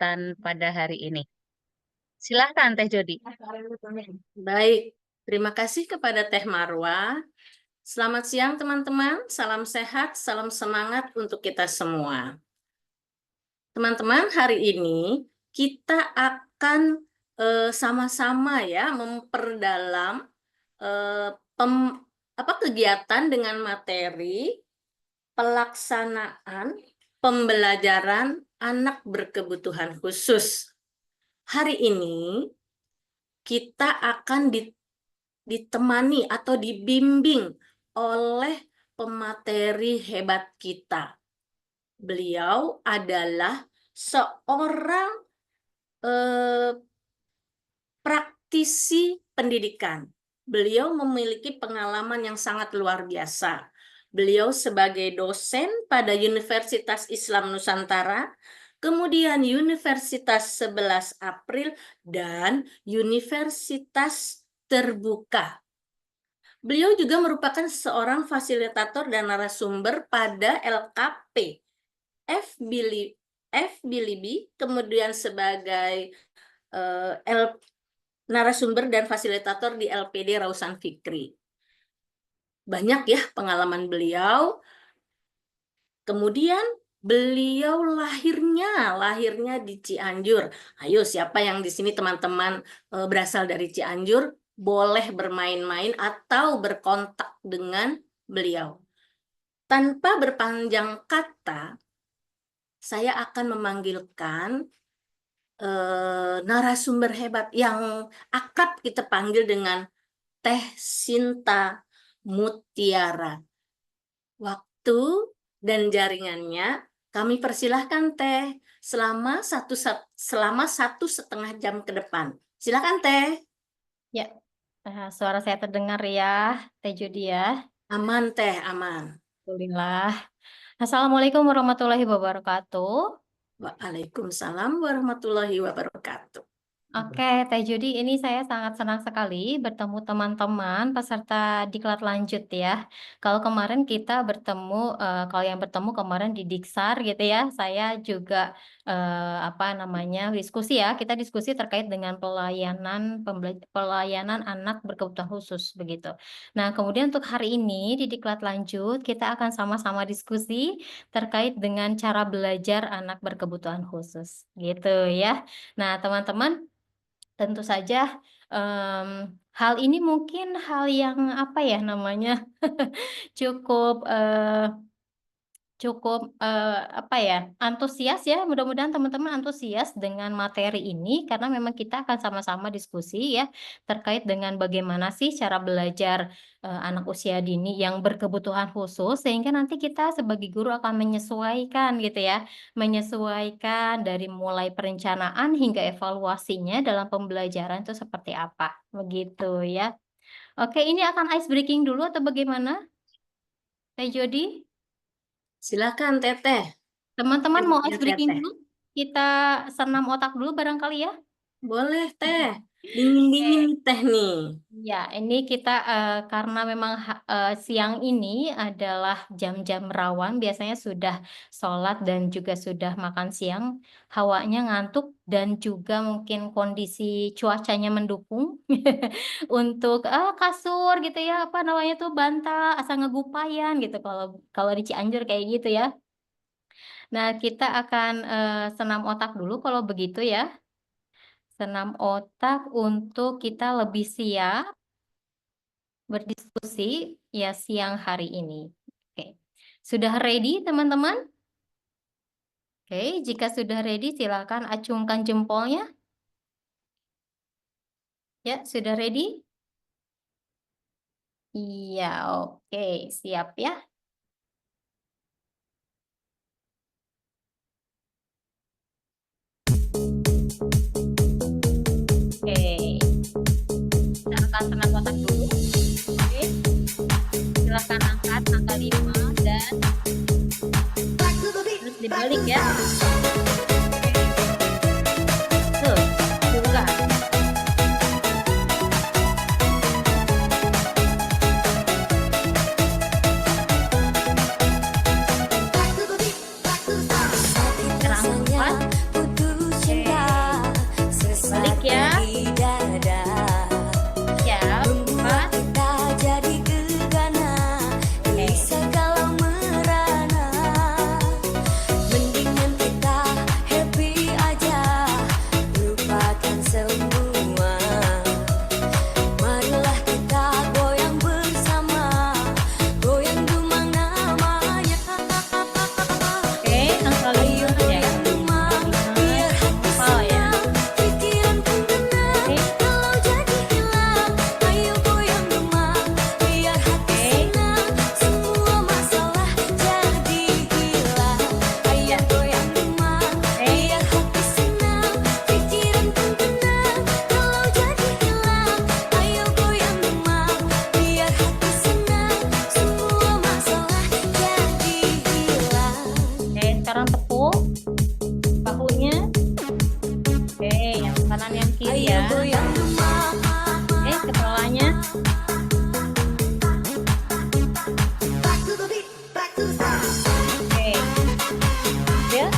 kesempatan pada hari ini. Silahkan Teh Jody. Baik, terima kasih kepada Teh Marwa. Selamat siang teman-teman, salam sehat, salam semangat untuk kita semua. Teman-teman, hari ini kita akan sama-sama ya memperdalam kegiatan dengan materi pelaksanaan pembelajaran anak berkebutuhan khusus. Hari ini kita akan ditemani atau dibimbing oleh pemateri hebat kita. Beliau adalah seorang praktisi pendidikan. Beliau memiliki pengalaman yang sangat luar biasa. Beliau sebagai dosen pada Universitas Islam Nusantara, kemudian Universitas 11 April, dan Universitas Terbuka. Beliau juga merupakan seorang fasilitator dan narasumber pada LKP, FBLIBI, kemudian sebagai narasumber dan fasilitator di LPD Rausan Fikri. Banyak ya pengalaman beliau. Kemudian beliau lahirnya di Cianjur. Ayo, siapa yang di sini teman-teman berasal dari Cianjur, boleh bermain-main atau berkontak dengan beliau. Tanpa berpanjang kata, saya akan memanggilkan narasumber hebat yang akrab kita panggil dengan Teh Sinta Mutiara. Waktu dan jaringannya kami persilahkan Teh selama 1,5 jam ke depan. Silakan Teh. Ya, suara saya terdengar ya, Teh Jody ya. Aman Teh, aman. Alhamdulillah. Assalamualaikum warahmatullahi wabarakatuh. Waalaikumsalam warahmatullahi wabarakatuh. Oke, Teh Jody, ini saya sangat senang sekali bertemu teman-teman peserta diklat lanjut ya. Kalau kemarin kita bertemu, kalau yang bertemu kemarin di Diksar gitu ya, saya juga diskusi ya. Kita diskusi terkait dengan pelayanan anak berkebutuhan khusus begitu. Nah, kemudian untuk hari ini di diklat lanjut kita akan sama-sama diskusi terkait dengan cara belajar anak berkebutuhan khusus gitu ya. Nah, teman-teman, tentu saja hal ini mungkin hal yang cukup antusias ya. Mudah-mudahan teman-teman antusias dengan materi ini karena memang kita akan sama-sama diskusi ya terkait dengan bagaimana sih cara belajar anak usia dini yang berkebutuhan khusus, sehingga nanti kita sebagai guru akan menyesuaikan gitu ya, menyesuaikan dari mulai perencanaan hingga evaluasinya dalam pembelajaran itu seperti apa begitu ya. Oke, ini akan ice breaking dulu atau bagaimana, Teh Jody? Silakan Teteh. Teman-teman mau ice Teteh. breaking dulu? Kita senam otak dulu barangkali ya? Boleh Teh. Dingin-dingin Teh nih. Ya, ini kita karena memang siang ini adalah jam-jam rawan, biasanya sudah sholat dan juga sudah makan siang, hawanya ngantuk dan juga mungkin kondisi cuacanya mendukung untuk kasur gitu ya, bantal, asal ngegupayan gitu kalau kalau di Cianjur kayak gitu ya. Nah, kita akan senam otak dulu kalau begitu ya. Senam otak untuk kita lebih siap berdiskusi ya siang hari ini. Oke. Sudah ready teman-teman? Oke, jika sudah ready silakan acungkan jempolnya. Ya, sudah ready? Iya, oke, siap ya. Oke. Kita akan senam otak dulu. Oke. Silakan angkat angka 5 dan terus dibalik ya. Tuh, diulang. Sekarang 4. Oke. kiri ya. Oke, kepalanya. Oke. Ya.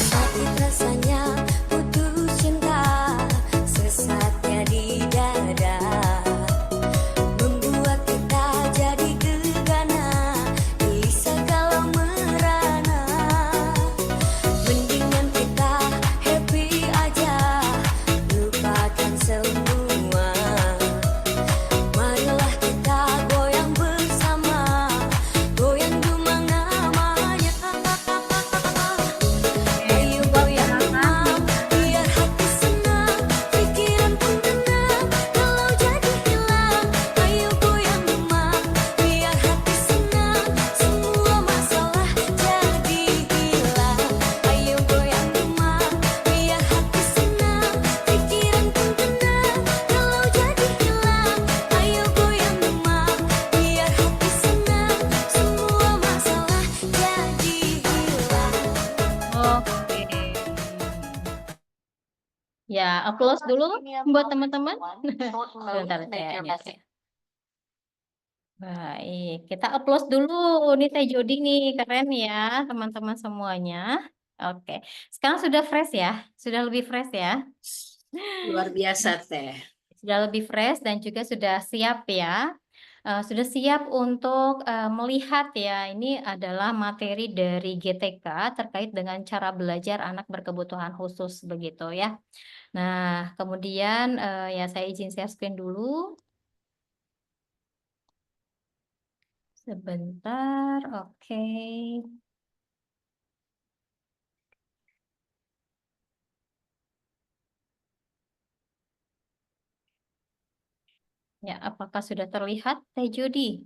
Sakit rasanya putus cinta, sesatnya di dada, membuat kita jadi gegana, bisa kalau merana. Mendingan kita happy aja, lupakan semua. Marilah kita goyang bersama, goyang dumang namanya. Ayo goyang demam, biar hati senang, pikiran pun tenang, kalau jadi hilang. Ayo goyang demam, biar hati senang, semua masalah jadi hilang. Ayo goyang demam, biar hati senang, pikiran pun tenang, kalau jadi hilang. Ayo goyang demam, biar hati senang, semua masalah jadi hilang. Oke. Ya, applause dulu buat teman-teman. Sebentar saya ini saya. Baik, kita applause dulu nih Teh Jody nih, keren ya teman-teman semuanya. Oke, sekarang sudah fresh ya, sudah lebih fresh ya, Luar biasa, Teh. sudah lebih fresh dan juga sudah siap ya. Sudah siap untuk melihat ya, ini adalah materi dari GTK terkait dengan cara belajar anak berkebutuhan khusus begitu ya. Nah, kemudian ya saya izin share screen dulu. Sebentar, oke. Ya, apakah sudah terlihat Teh Jody?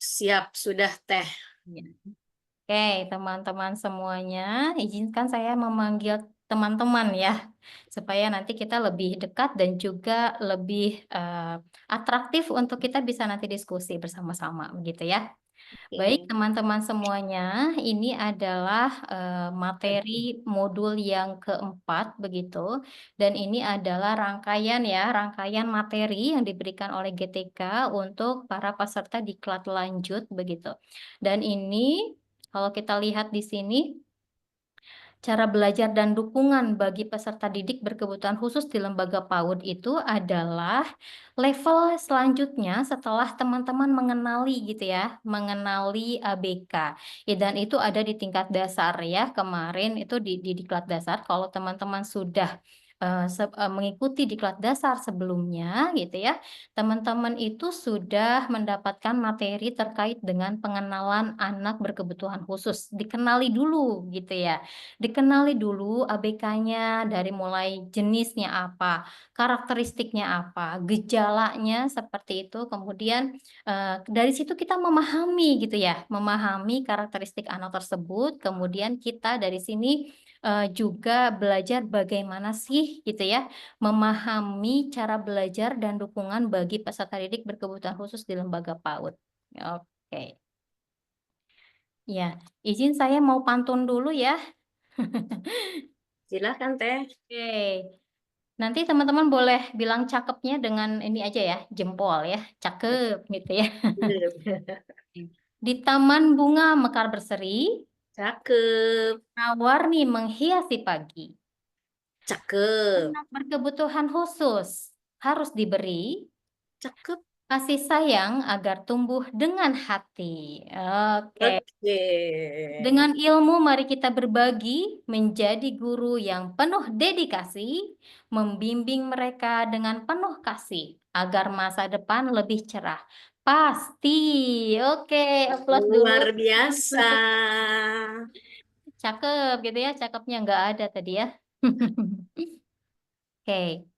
Siap, sudah, Teh. Ya. Oke, teman-teman semuanya, izinkan saya memanggil teman-teman ya, supaya nanti kita lebih dekat dan juga lebih atraktif untuk kita bisa nanti diskusi bersama-sama, begitu ya. Baik, teman-teman semuanya, ini adalah materi modul yang keempat, begitu. Dan ini adalah rangkaian ya, rangkaian materi yang diberikan oleh GTK untuk para peserta diklat lanjut, begitu. Dan ini, kalau kita lihat di sini, cara belajar dan dukungan bagi peserta didik berkebutuhan khusus di lembaga PAUD itu adalah level selanjutnya setelah teman-teman mengenali gitu ya, mengenali ABK. Ya, dan itu ada di tingkat dasar ya, kemarin itu di diklat dasar. Kalau teman-teman sudah mengikuti diklat dasar sebelumnya gitu ya, teman-teman itu sudah mendapatkan materi terkait dengan pengenalan anak berkebutuhan khusus. Dikenali dulu gitu ya. Dikenali dulu ABK-nya dari mulai jenisnya apa, karakteristiknya apa, gejalanya seperti itu. Kemudian dari situ kita memahami gitu ya, memahami karakteristik anak tersebut. Kemudian kita dari sini juga belajar bagaimana sih gitu ya, memahami cara belajar dan dukungan bagi peserta didik berkebutuhan khusus di lembaga PAUD. Oke. Ya, izin saya mau pantun dulu ya. Silakan, Teh. Oke, nanti teman-teman boleh bilang cakepnya dengan ini aja ya, jempol ya, cakep gitu ya. Di taman bunga mekar berseri, Cakep. warna menghiasi pagi. Cakep. Anak berkebutuhan khusus harus diberi Cakep. Kasih sayang agar tumbuh dengan hati. Oke. Oke. Dengan ilmu mari kita berbagi menjadi guru yang penuh dedikasi, membimbing mereka dengan penuh kasih agar masa depan lebih cerah. Pasti. Oke, applause dulu. Luar biasa. Cakep gitu ya, cakepnya nggak ada tadi ya. Oke.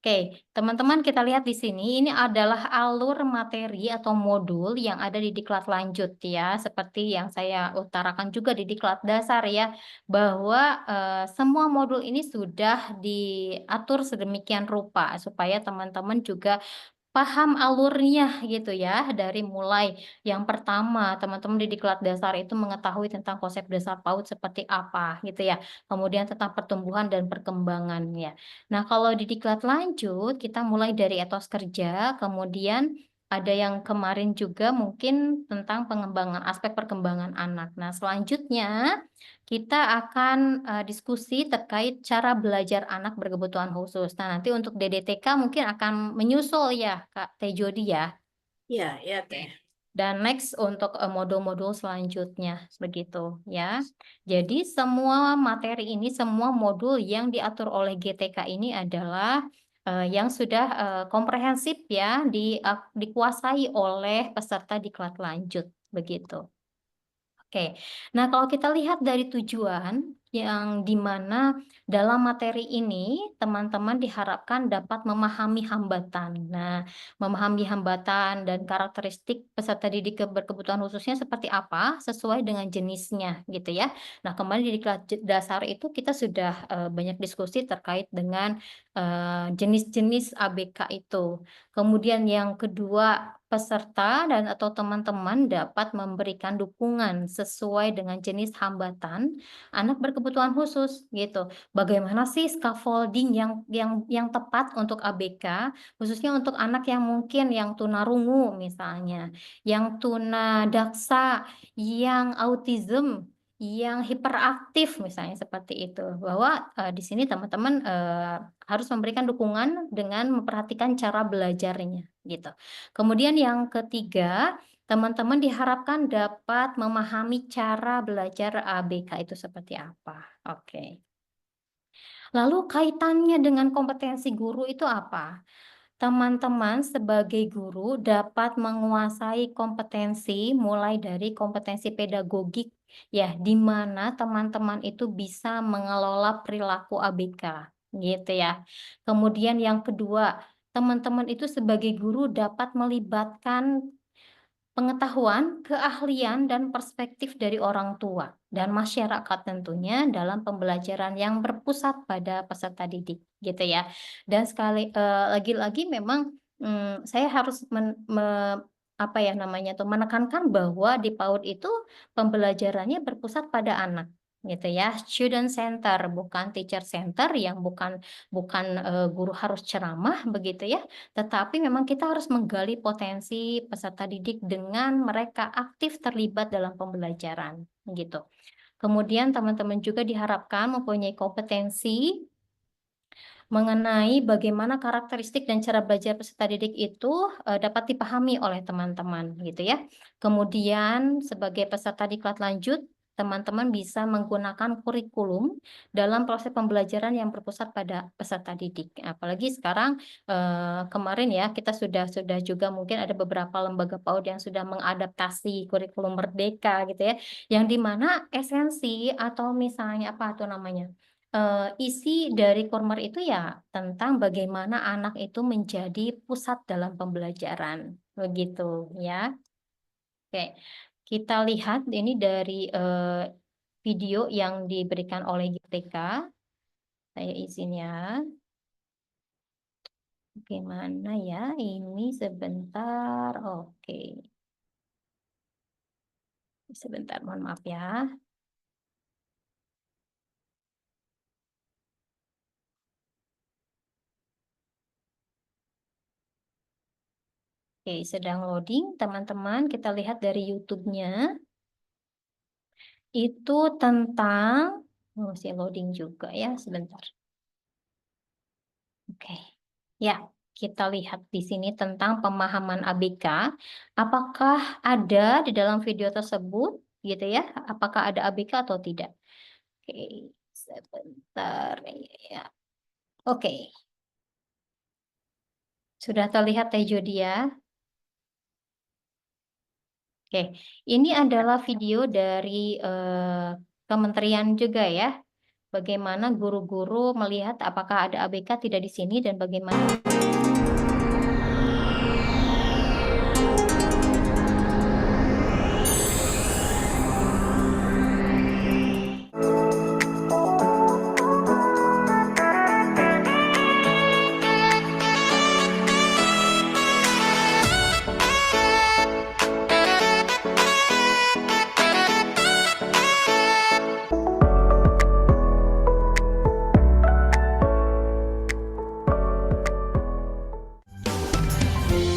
Oke, teman-teman kita lihat di sini, ini adalah alur materi atau modul yang ada di diklat lanjut ya, seperti yang saya utarakan juga di diklat dasar ya, bahwa semua modul ini sudah diatur sedemikian rupa supaya teman-teman juga paham alurnya gitu ya, dari mulai yang pertama teman-teman di diklat dasar itu mengetahui tentang konsep dasar PAUD seperti apa gitu ya, kemudian tentang pertumbuhan dan perkembangannya. Nah, kalau di diklat lanjut kita mulai dari etos kerja, kemudian ada yang kemarin juga mungkin tentang pengembangan aspek perkembangan anak. Nah, selanjutnya kita akan diskusi terkait cara belajar anak berkebutuhan khusus. Nah, nanti untuk DDTK mungkin akan menyusul ya, Kak Teh Jody ya. Ya, ya Teh. Dan next untuk modul-modul selanjutnya, begitu ya. Jadi semua materi ini, semua modul yang diatur oleh GTK ini adalah yang sudah komprehensif ya, dikuasai oleh peserta diklat lanjut, begitu. Oke, nah kalau kita lihat dari tujuan yang dimana dalam materi ini teman-teman diharapkan dapat memahami hambatan. Nah, memahami hambatan dan karakteristik peserta didik berkebutuhan khususnya seperti apa sesuai dengan jenisnya gitu ya. Nah, kemarin di kelas dasar itu kita sudah banyak diskusi terkait dengan jenis-jenis ABK itu. Kemudian yang kedua, peserta dan atau teman-teman dapat memberikan dukungan sesuai dengan jenis hambatan anak berkebutuhan khusus gitu. Bagaimana sih scaffolding yang tepat untuk ABK, khususnya untuk anak yang mungkin yang tunarungu misalnya, yang tunadaksa, yang autism, yang hiperaktif misalnya seperti itu. Bahwa di sini teman-teman harus memberikan dukungan dengan memperhatikan cara belajarnya gitu. Kemudian yang ketiga, teman-teman diharapkan dapat memahami cara belajar ABK itu seperti apa. Oke. Lalu kaitannya dengan kompetensi guru itu apa? Teman-teman sebagai guru dapat menguasai kompetensi mulai dari kompetensi pedagogik ya, di mana teman-teman itu bisa mengelola perilaku ABK gitu ya. Kemudian yang kedua, teman-teman itu sebagai guru dapat melibatkan pengetahuan, keahlian, dan perspektif dari orang tua dan masyarakat tentunya dalam pembelajaran yang berpusat pada peserta didik gitu ya. Dan lagi-lagi memang saya harus apa ya namanya tuh menekankan bahwa di PAUD itu pembelajarannya berpusat pada anak gitu ya, student center bukan teacher center yang bukan guru harus ceramah begitu ya, tetapi memang kita harus menggali potensi peserta didik dengan mereka aktif terlibat dalam pembelajaran, gitu. Kemudian teman-teman juga diharapkan mempunyai kompetensi mengenai bagaimana karakteristik dan cara belajar peserta didik itu dapat dipahami oleh teman-teman, gitu ya. Kemudian sebagai peserta diklat lanjut, teman-teman bisa menggunakan kurikulum dalam proses pembelajaran yang berpusat pada peserta didik. Apalagi sekarang kemarin ya kita sudah juga mungkin ada beberapa lembaga PAUD yang sudah mengadaptasi kurikulum merdeka gitu ya, yang dimana esensi atau misalnya apa tuh namanya isi dari Kurmer itu ya tentang bagaimana anak itu menjadi pusat dalam pembelajaran, begitu ya. Oke. Kita lihat ini dari video yang diberikan oleh GTK. Saya izin ya. Bagaimana ya? Ini sebentar. Oke. Sebentar, mohon maaf ya. Oke, sedang loading, teman-teman. Kita lihat dari YouTube-nya. Itu tentang masih loading juga ya, sebentar. Oke. Ya. kita lihat di sini tentang pemahaman ABK. Apakah ada di dalam video tersebut, gitu ya? Apakah ada ABK atau tidak? Oke, sebentar ya. Oke, sudah terlihat Teh Jody ya? Oke, ini adalah video dari kementerian juga ya. Bagaimana guru-guru melihat apakah ada ABK tidak di sini dan bagaimana.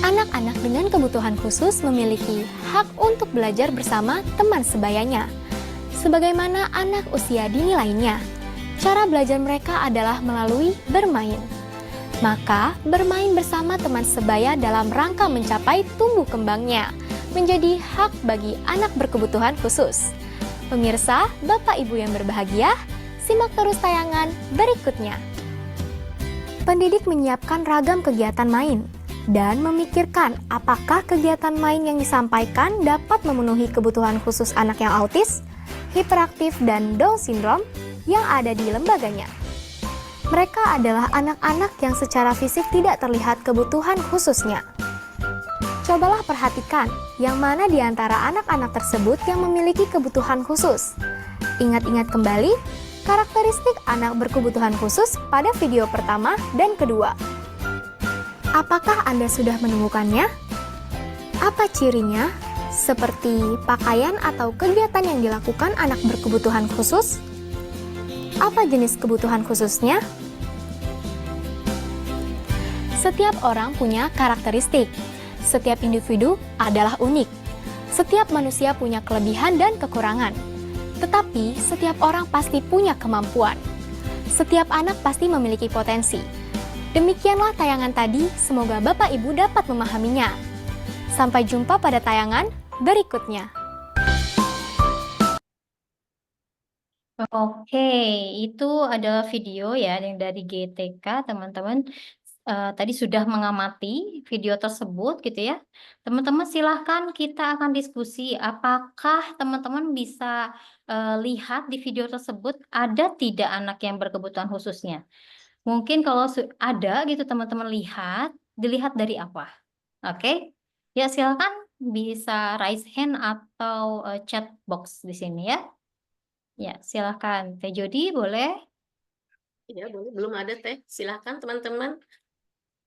Anak-anak dengan kebutuhan khusus memiliki hak untuk belajar bersama teman sebayanya. Sebagaimana anak usia dini lainnya, cara belajar mereka adalah melalui bermain. Maka, bermain bersama teman sebaya dalam rangka mencapai tumbuh kembangnya menjadi hak bagi anak berkebutuhan khusus. Pemirsa, Bapak Ibu yang berbahagia, simak terus tayangan berikutnya. Pendidik menyiapkan ragam kegiatan main dan memikirkan apakah kegiatan main yang disampaikan dapat memenuhi kebutuhan khusus anak yang autis, hiperaktif, dan Down syndrome yang ada di lembaganya. Mereka adalah anak-anak yang secara fisik tidak terlihat kebutuhan khususnya. Cobalah perhatikan yang mana di antara anak-anak tersebut yang memiliki kebutuhan khusus. Ingat-ingat kembali karakteristik anak berkebutuhan khusus pada video pertama dan kedua. Apakah Anda sudah menemukannya? Apa cirinya? Seperti pakaian atau kegiatan yang dilakukan anak berkebutuhan khusus? Apa jenis kebutuhan khususnya? Setiap orang punya karakteristik. Setiap individu adalah unik. Setiap manusia punya kelebihan dan kekurangan. Tetapi setiap orang pasti punya kemampuan. Setiap anak pasti memiliki potensi. Demikianlah tayangan tadi, semoga Bapak Ibu dapat memahaminya. Sampai jumpa pada tayangan berikutnya. Oke, itu adalah video ya yang dari GTK, teman-teman. Tadi sudah mengamati video tersebut gitu ya. Teman-teman silahkan kita akan diskusi apakah teman-teman bisa lihat di video tersebut ada tidak anak yang berkebutuhan khususnya. Mungkin kalau ada gitu teman-teman lihat, dilihat dari apa? Oke, ya silahkan bisa raise hand atau chat box di sini ya. Ya, silahkan. Teh Jody boleh? Ya, boleh. Belum ada, Teh. Silahkan, teman-teman.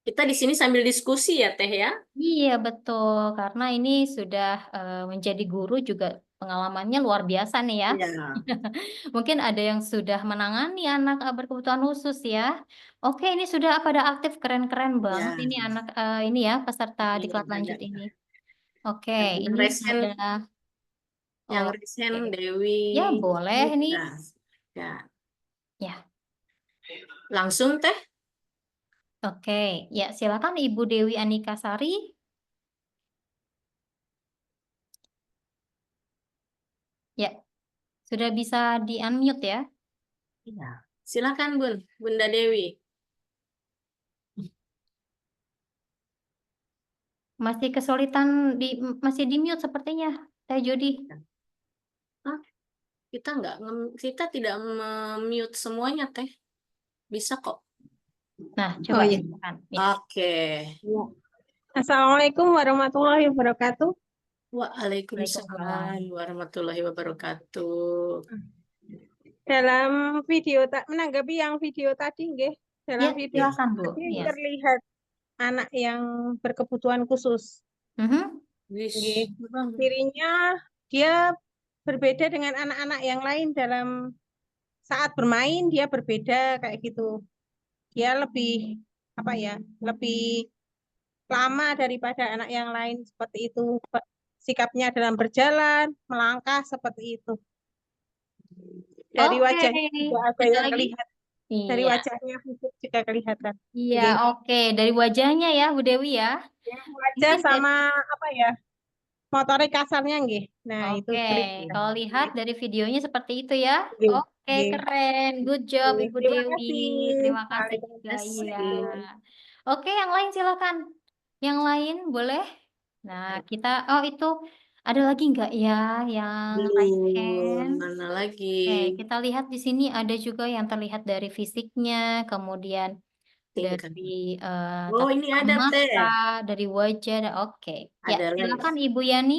Kita di sini sambil diskusi ya, Teh ya. Iya, betul. Karena ini sudah menjadi guru juga pengalamannya luar biasa nih ya. Iya. Mungkin ada yang sudah menangani anak berkebutuhan khusus ya. Oke, ini sudah pada aktif, keren-keren banget Ya. ini anak ini ya peserta Iya, diklat lanjut banyak. ini. Oke, Yang ini resen, yang Oke. resen Dewi. Ya, boleh nih. Ya. Ya. Langsung, Teh. Oke, ya silakan Ibu Dewi Anika Sari. Ya, sudah bisa di-unmute ya. Iya. Silakan, Bunda Dewi. Masih kesulitan masih di-mute sepertinya, Teh Jody. Kita tidak mute semuanya, Teh. Bisa kok. Nah, coba iya. silakan. Ya. Oke. Assalamualaikum warahmatullahi wabarakatuh. Waalaikumsalam warahmatullahi wabarakatuh. Dalam video menanggapi yang video tadi, nggih. Dalam Ya, video silakan Bu. tadi Ya. terlihat anak yang berkebutuhan khusus. Nggih. Cirinya dia berbeda dengan anak-anak yang lain dalam saat bermain, dia berbeda kayak gitu. Dia lebih lebih lama daripada anak yang lain seperti itu. Sikapnya dalam berjalan, melangkah seperti itu. Dari Oke, wajahnya juga ada bisa yang lagi? terlihat. Dari Iya, wajahnya fisik juga kelihatan. iya, Nggih. oke. Dari wajahnya ya, Bu Dewi ya. Ya, wajah Mungkin dari, sama apa ya? Motorik kasarnya nggih. Nah, itu oke. kelihatan. Kalau lihat dari videonya seperti itu ya. Nggih. Oke, Nggih. keren. Good job, Nggih. Ibu Terima Dewi. kasih. Terima kasih juga. Iya. Waalaikumsalam. Oke, yang lain silakan. Yang lain boleh? Nah, kita, oh itu ada lagi nggak ya yang raise Belum, hand? mana lagi? Oke, kita lihat di sini ada juga yang terlihat dari fisiknya, kemudian Tingkat. dari Oh, tata ini ada Teh. mata, dari wajah. Oke, ya Ada lagi. silakan Ibu Yani.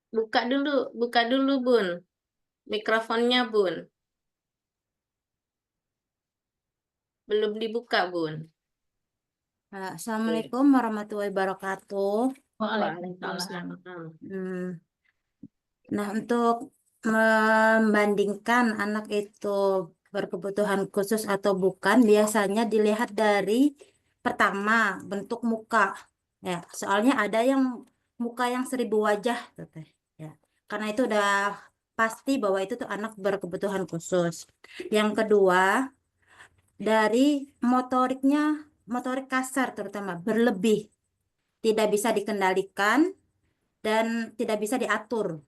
Buka dulu Bun. Mikrofonnya Bun. Belum dibuka Bun. Assalamualaikum warahmatullahi wabarakatuh. Waalaikumsalam. Hmm, Nah, untuk membandingkan anak itu berkebutuhan khusus atau bukan, biasanya dilihat dari pertama bentuk muka. Ya, soalnya ada yang muka yang 1000 wajah, tuh, Teh. Ya, karena itu udah pasti bahwa itu tuh anak berkebutuhan khusus. Yang kedua, dari motoriknya, motorik kasar terutama berlebih, tidak bisa dikendalikan dan tidak bisa diatur.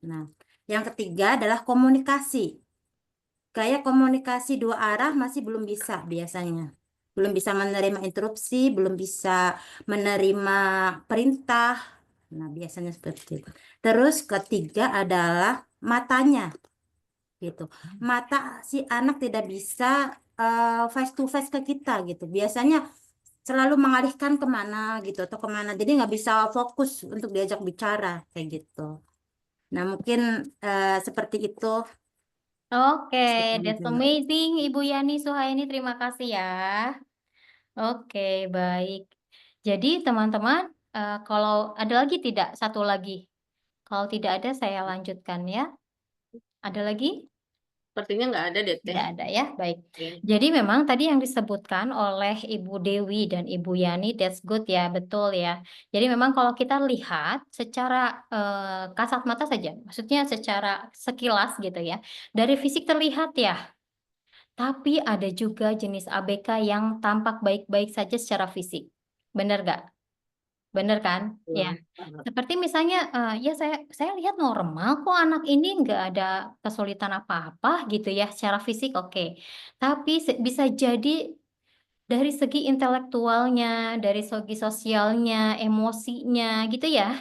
Nah, yang ketiga adalah komunikasi. Kayak komunikasi dua arah masih belum bisa biasanya. Belum bisa menerima interupsi, belum bisa menerima perintah. Nah, biasanya seperti itu. Terus ketiga adalah matanya, gitu. Mata si anak tidak bisa face to face ke kita, gitu. Biasanya selalu mengalihkan kemana gitu atau kemana. Jadi nggak bisa fokus untuk diajak bicara kayak gitu. Nah, mungkin seperti itu. Oke, Saya that's menjawab. amazing Ibu Yani Suhaini, terima kasih ya. Oke, baik. Jadi teman-teman, kalau ada lagi tidak? Satu lagi. Kalau tidak ada, saya lanjutkan ya. Ada lagi? Sepertinya nggak ada deh Teh. Tidak ada ya, baik. Oke. Jadi memang tadi yang disebutkan oleh Ibu Dewi dan Ibu Yani, that's good ya, betul ya. Jadi memang kalau kita lihat secara kasat mata saja, maksudnya secara sekilas gitu ya, dari fisik terlihat ya, tapi ada juga jenis ABK yang tampak baik-baik saja secara fisik. Benar gak? Benar kan? Ya. Seperti misalnya, ya saya lihat normal kok anak ini nggak ada kesulitan apa-apa gitu ya secara fisik, oke. Tapi bisa jadi dari segi intelektualnya, dari segi sosialnya, emosinya gitu ya,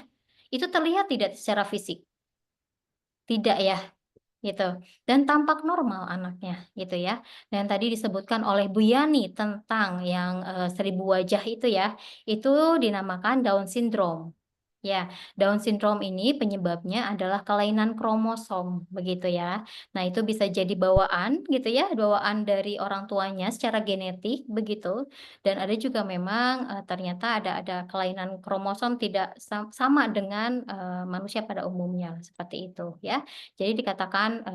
itu terlihat tidak secara fisik. Tidak ya, gitu. Dan tampak normal anaknya gitu ya. Dan tadi disebutkan oleh Bu Yani tentang yang 1000 wajah itu ya, itu dinamakan Down syndrome. Ya, Down syndrome ini penyebabnya adalah kelainan kromosom, begitu ya. Nah, itu bisa jadi bawaan gitu ya, bawaan dari orang tuanya secara genetik begitu. Dan ada juga memang ternyata ada kelainan kromosom tidak sama dengan manusia pada umumnya seperti itu ya. Jadi dikatakan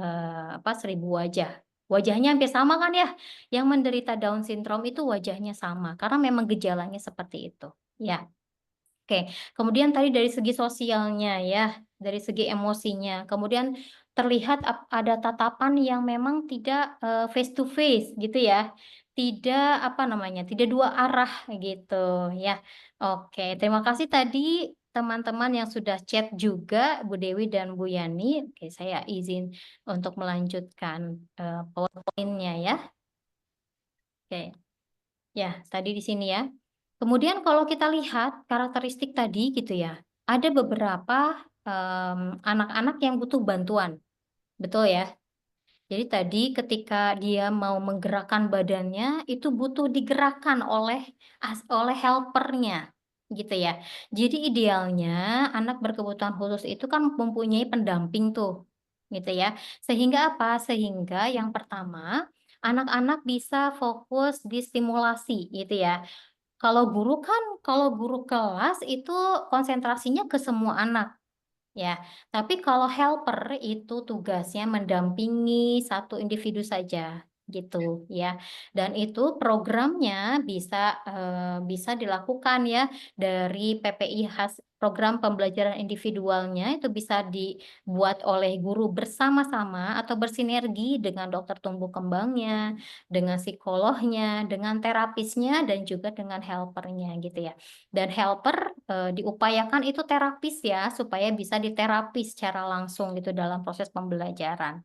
1000 wajah. Wajahnya hampir sama kan ya? Yang menderita Down syndrome itu wajahnya sama karena memang gejalanya seperti itu. Ya. Oke, kemudian tadi dari segi sosialnya ya, dari segi emosinya, kemudian terlihat ada tatapan yang memang tidak face to face gitu ya, tidak apa namanya, tidak dua arah gitu ya. Oke, terima kasih tadi teman-teman yang sudah chat juga, Bu Dewi dan Bu Yani. Oke, saya izin untuk melanjutkan PowerPoint-nya ya. Oke, ya tadi di sini ya. Kemudian kalau kita lihat karakteristik tadi gitu ya, ada beberapa anak-anak yang butuh bantuan, betul ya? Jadi tadi ketika dia mau menggerakkan badannya, itu butuh digerakkan oleh helpernya, gitu ya. Jadi idealnya anak berkebutuhan khusus itu kan mempunyai pendamping tuh, gitu ya. Sehingga apa? Sehingga yang pertama, anak-anak bisa fokus di stimulasi, gitu ya. Kalau guru kelas itu konsentrasinya ke semua anak, ya. Tapi kalau helper itu tugasnya mendampingi satu individu saja, gitu ya. Dan itu programnya bisa dilakukan ya dari program pembelajaran individualnya itu bisa dibuat oleh guru bersama-sama atau bersinergi dengan dokter tumbuh kembangnya, dengan psikolognya, dengan terapisnya, dan juga dengan helpernya gitu ya. Dan helper diupayakan itu terapis ya, supaya bisa diterapi secara langsung gitu dalam proses pembelajaran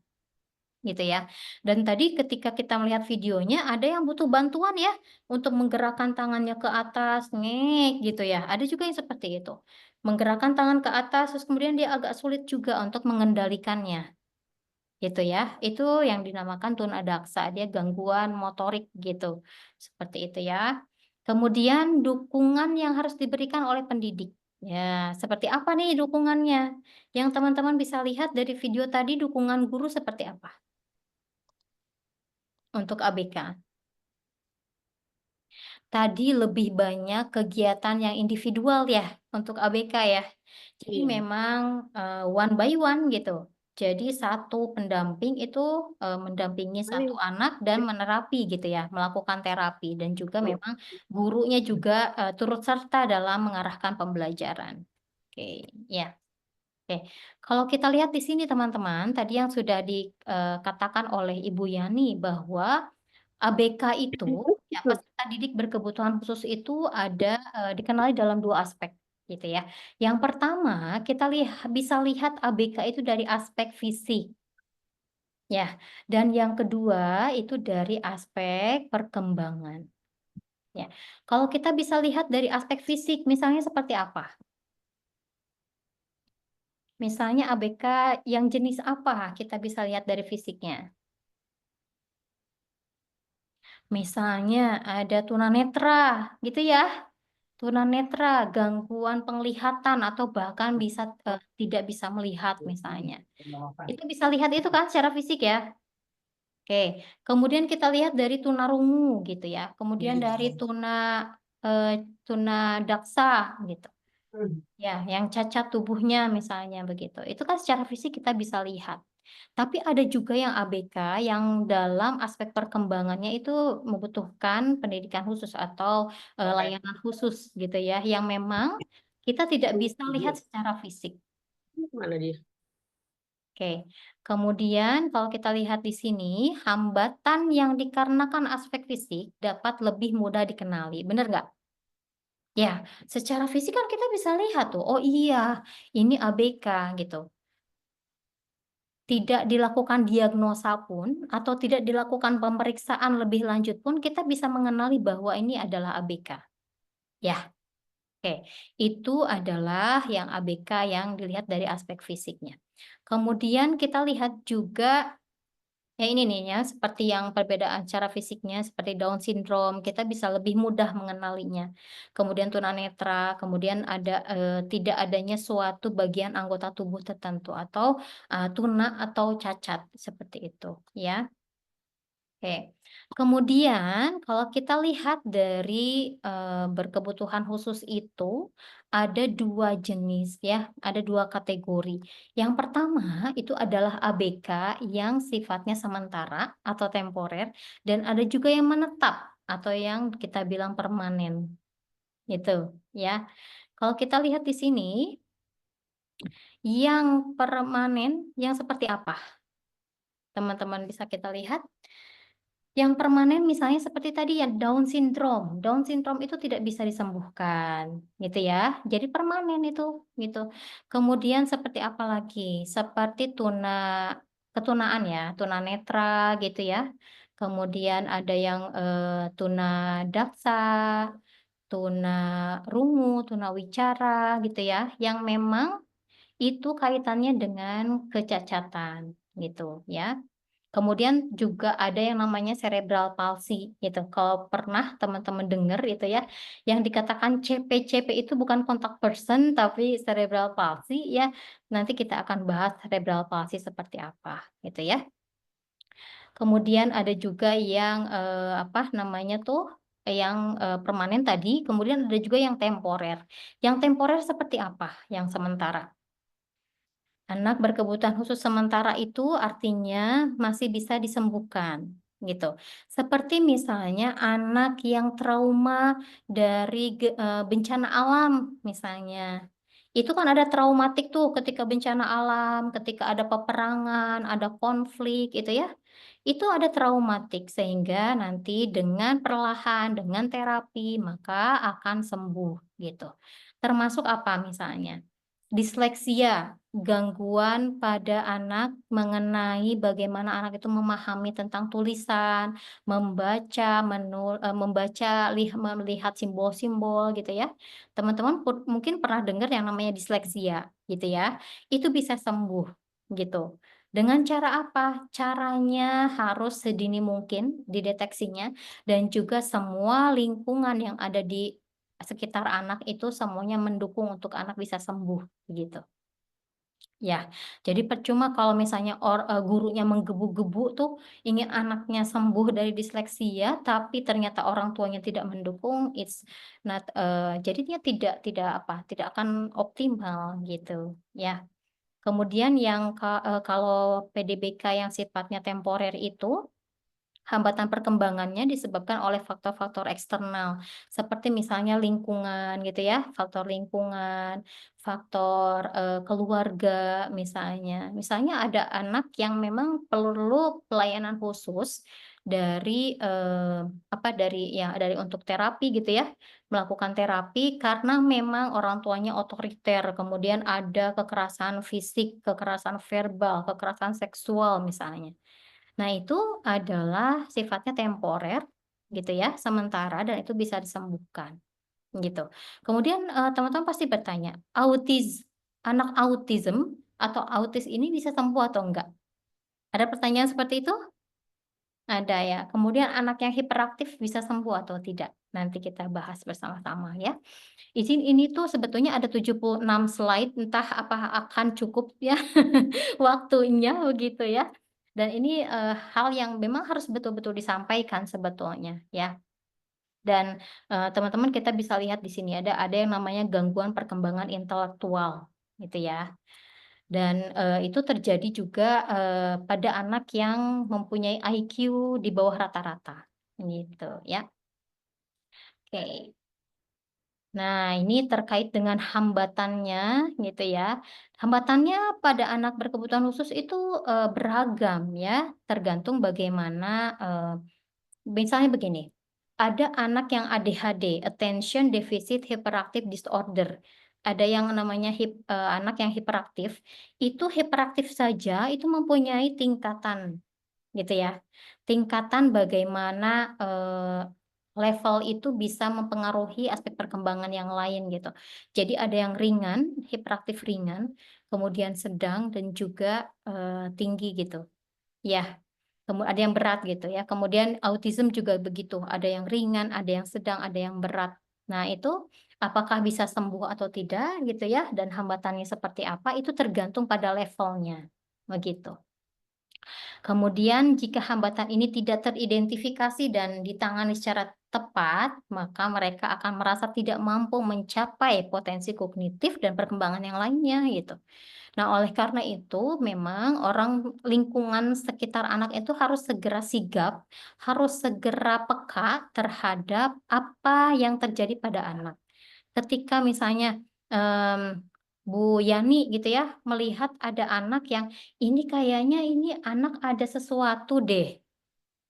gitu ya. Dan tadi ketika kita melihat videonya ada yang butuh bantuan ya untuk menggerakkan tangannya ke atas, ngek gitu ya. Ada juga yang seperti itu. Menggerakkan tangan ke atas terus kemudian dia agak sulit juga untuk mengendalikannya. Gitu ya. Itu yang dinamakan tunadaksa, dia gangguan motorik gitu. Seperti itu ya. Kemudian dukungan yang harus diberikan oleh pendidik. Ya, seperti apa nih dukungannya? Yang teman-teman bisa lihat dari video tadi dukungan guru seperti apa? Untuk ABK. Tadi lebih banyak kegiatan yang individual ya untuk ABK ya. Jadi Iya. memang one by one gitu. Jadi satu pendamping itu mendampingi satu anak dan menerapi gitu ya, melakukan terapi dan juga memang gurunya juga turut serta dalam mengarahkan pembelajaran. Oke, ya. Oke, kalau kita lihat di sini teman-teman, tadi yang sudah dikatakan oleh Ibu Yani bahwa ABK itu, ya, peserta didik berkebutuhan khusus itu ada dikenali dalam dua aspek, gitu ya. Yang pertama, kita bisa lihat ABK itu dari aspek fisik, ya. Dan yang kedua itu dari aspek perkembangan, ya. Kalau kita bisa lihat dari aspek fisik, misalnya seperti apa? Misalnya ABK yang jenis apa kita bisa lihat dari fisiknya? Misalnya ada tunanetra, gitu ya. Tunanetra, gangguan penglihatan atau bahkan bisa tidak bisa melihat misalnya. Itu bisa lihat itu kan secara fisik ya. Oke, kemudian kita lihat dari tunarungu gitu ya. Kemudian dari tunadaksa gitu. Ya, yang cacat tubuhnya misalnya begitu. Itu kan secara fisik kita bisa lihat. Tapi ada juga yang ABK yang dalam aspek perkembangannya itu membutuhkan pendidikan khusus atau layanan khusus gitu ya, yang memang kita tidak bisa lihat secara fisik. Mana dia? Oke, kemudian kalau kita lihat di sini, hambatan yang dikarenakan aspek fisik dapat lebih mudah dikenali, benar nggak? Ya, secara fisik kan kita bisa lihat tuh, oh iya, ini ABK gitu. Tidak dilakukan diagnosa pun atau tidak dilakukan pemeriksaan lebih lanjut pun kita bisa mengenali bahwa ini adalah ABK. Ya, oke. Itu adalah yang ABK yang dilihat dari aspek fisiknya. Kemudian kita lihat juga ya ini nih ya, seperti yang perbedaan cara fisiknya seperti Down syndrome, kita bisa lebih mudah mengenalinya. Kemudian tunanetra, kemudian ada tidak adanya suatu bagian anggota tubuh tertentu atau tuna atau cacat seperti itu ya. Oke. Kemudian kalau kita lihat dari berkebutuhan khusus itu ada dua jenis ya, ada dua kategori. Yang pertama itu adalah ABK yang sifatnya sementara atau temporer dan ada juga yang menetap atau yang kita bilang permanen. Gitu ya. Kalau kita lihat di sini yang permanen yang seperti apa? Teman-teman bisa kita lihat. Yang permanen misalnya seperti tadi ya Down syndrome. Down syndrome itu tidak bisa disembuhkan, gitu ya. Jadi permanen itu, gitu. Kemudian seperti apa lagi? Seperti ketunaan ya, tunanetra gitu ya. Kemudian ada yang tunadaksa, tunarungu, tunawicara gitu ya, yang memang itu kaitannya dengan kecacatan gitu ya. Kemudian juga ada yang namanya cerebral palsy gitu. Kalau pernah teman-teman dengar itu ya, yang dikatakan CP itu bukan contact person tapi cerebral palsy ya. Nanti kita akan bahas cerebral palsy seperti apa gitu ya. Kemudian ada juga yang apa namanya tuh yang permanen tadi, kemudian ada juga yang temporer. Yang temporer seperti apa? Yang sementara. Anak berkebutuhan khusus sementara itu artinya masih bisa disembuhkan, gitu. Seperti misalnya anak yang trauma dari bencana alam misalnya. Itu kan ada traumatik tuh ketika bencana alam, ketika ada peperangan, ada konflik gitu ya. Itu ada traumatik sehingga nanti dengan perlahan, dengan terapi maka akan sembuh gitu. Termasuk apa misalnya? Disleksia, gangguan pada anak mengenai bagaimana anak itu memahami tentang tulisan, membaca, melihat simbol-simbol gitu ya. Teman-teman mungkin pernah dengar yang namanya disleksia gitu ya. Itu bisa sembuh gitu. Dengan cara apa? Caranya harus sedini mungkin dideteksinya dan juga semua lingkungan yang ada di sekitar anak itu semuanya mendukung untuk anak bisa sembuh gitu. Ya, jadi percuma kalau misalnya gurunya menggebu-gebu tuh ingin anaknya sembuh dari disleksia, tapi ternyata orang tuanya tidak mendukung, it's not, jadinya tidak akan optimal gitu, ya. Kemudian yang kalau PDBK yang sifatnya temporer itu, hambatan perkembangannya disebabkan oleh faktor-faktor eksternal, seperti misalnya lingkungan gitu ya, faktor lingkungan, faktor keluarga misalnya. Misalnya ada anak yang memang perlu pelayanan khusus dari dari untuk terapi gitu ya, melakukan terapi karena memang orang tuanya otoriter, kemudian ada kekerasan fisik, kekerasan verbal, kekerasan seksual misalnya. Nah, itu adalah sifatnya temporer gitu ya, sementara dan itu bisa disembuhkan gitu. Kemudian teman-teman pasti bertanya, anak autism atau autis ini bisa sembuh atau enggak? Ada pertanyaan seperti itu? Ada ya. Kemudian anak yang hiperaktif bisa sembuh atau tidak? Nanti kita bahas bersama-sama ya. Izin ini tuh sebetulnya ada 76 slide, entah apa akan cukup ya waktunya begitu ya. Dan ini hal yang memang harus betul-betul disampaikan sebetulnya ya. Dan teman-teman kita bisa lihat di sini ada yang namanya gangguan perkembangan intelektual gitu ya. Dan itu terjadi juga pada anak yang mempunyai IQ di bawah rata-rata gitu ya. Oke. Nah, ini terkait dengan hambatannya gitu ya. Hambatannya pada anak berkebutuhan khusus itu beragam ya, tergantung bagaimana misalnya begini. Ada anak yang ADHD, Attention Deficit Hyperactive Disorder. Ada yang namanya anak yang hiperaktif. Itu hiperaktif saja itu mempunyai tingkatan gitu ya. Tingkatan bagaimana level itu bisa mempengaruhi aspek perkembangan yang lain gitu. Jadi ada yang ringan, hiperaktif ringan, kemudian sedang dan juga tinggi gitu. Ya, ada yang berat gitu ya. Kemudian autism juga begitu, ada yang ringan, ada yang sedang, ada yang berat. Nah, itu apakah bisa sembuh atau tidak gitu ya, dan hambatannya seperti apa itu tergantung pada levelnya. Begitu. Kemudian jika hambatan ini tidak teridentifikasi dan ditangani secara tepat, maka mereka akan merasa tidak mampu mencapai potensi kognitif dan perkembangan yang lainnya gitu. Nah, oleh karena itu memang lingkungan sekitar anak itu harus segera sigap, harus segera peka terhadap apa yang terjadi pada anak. Ketika misalnya Bu Yani gitu ya, melihat ada anak yang ini kayaknya ini anak ada sesuatu deh.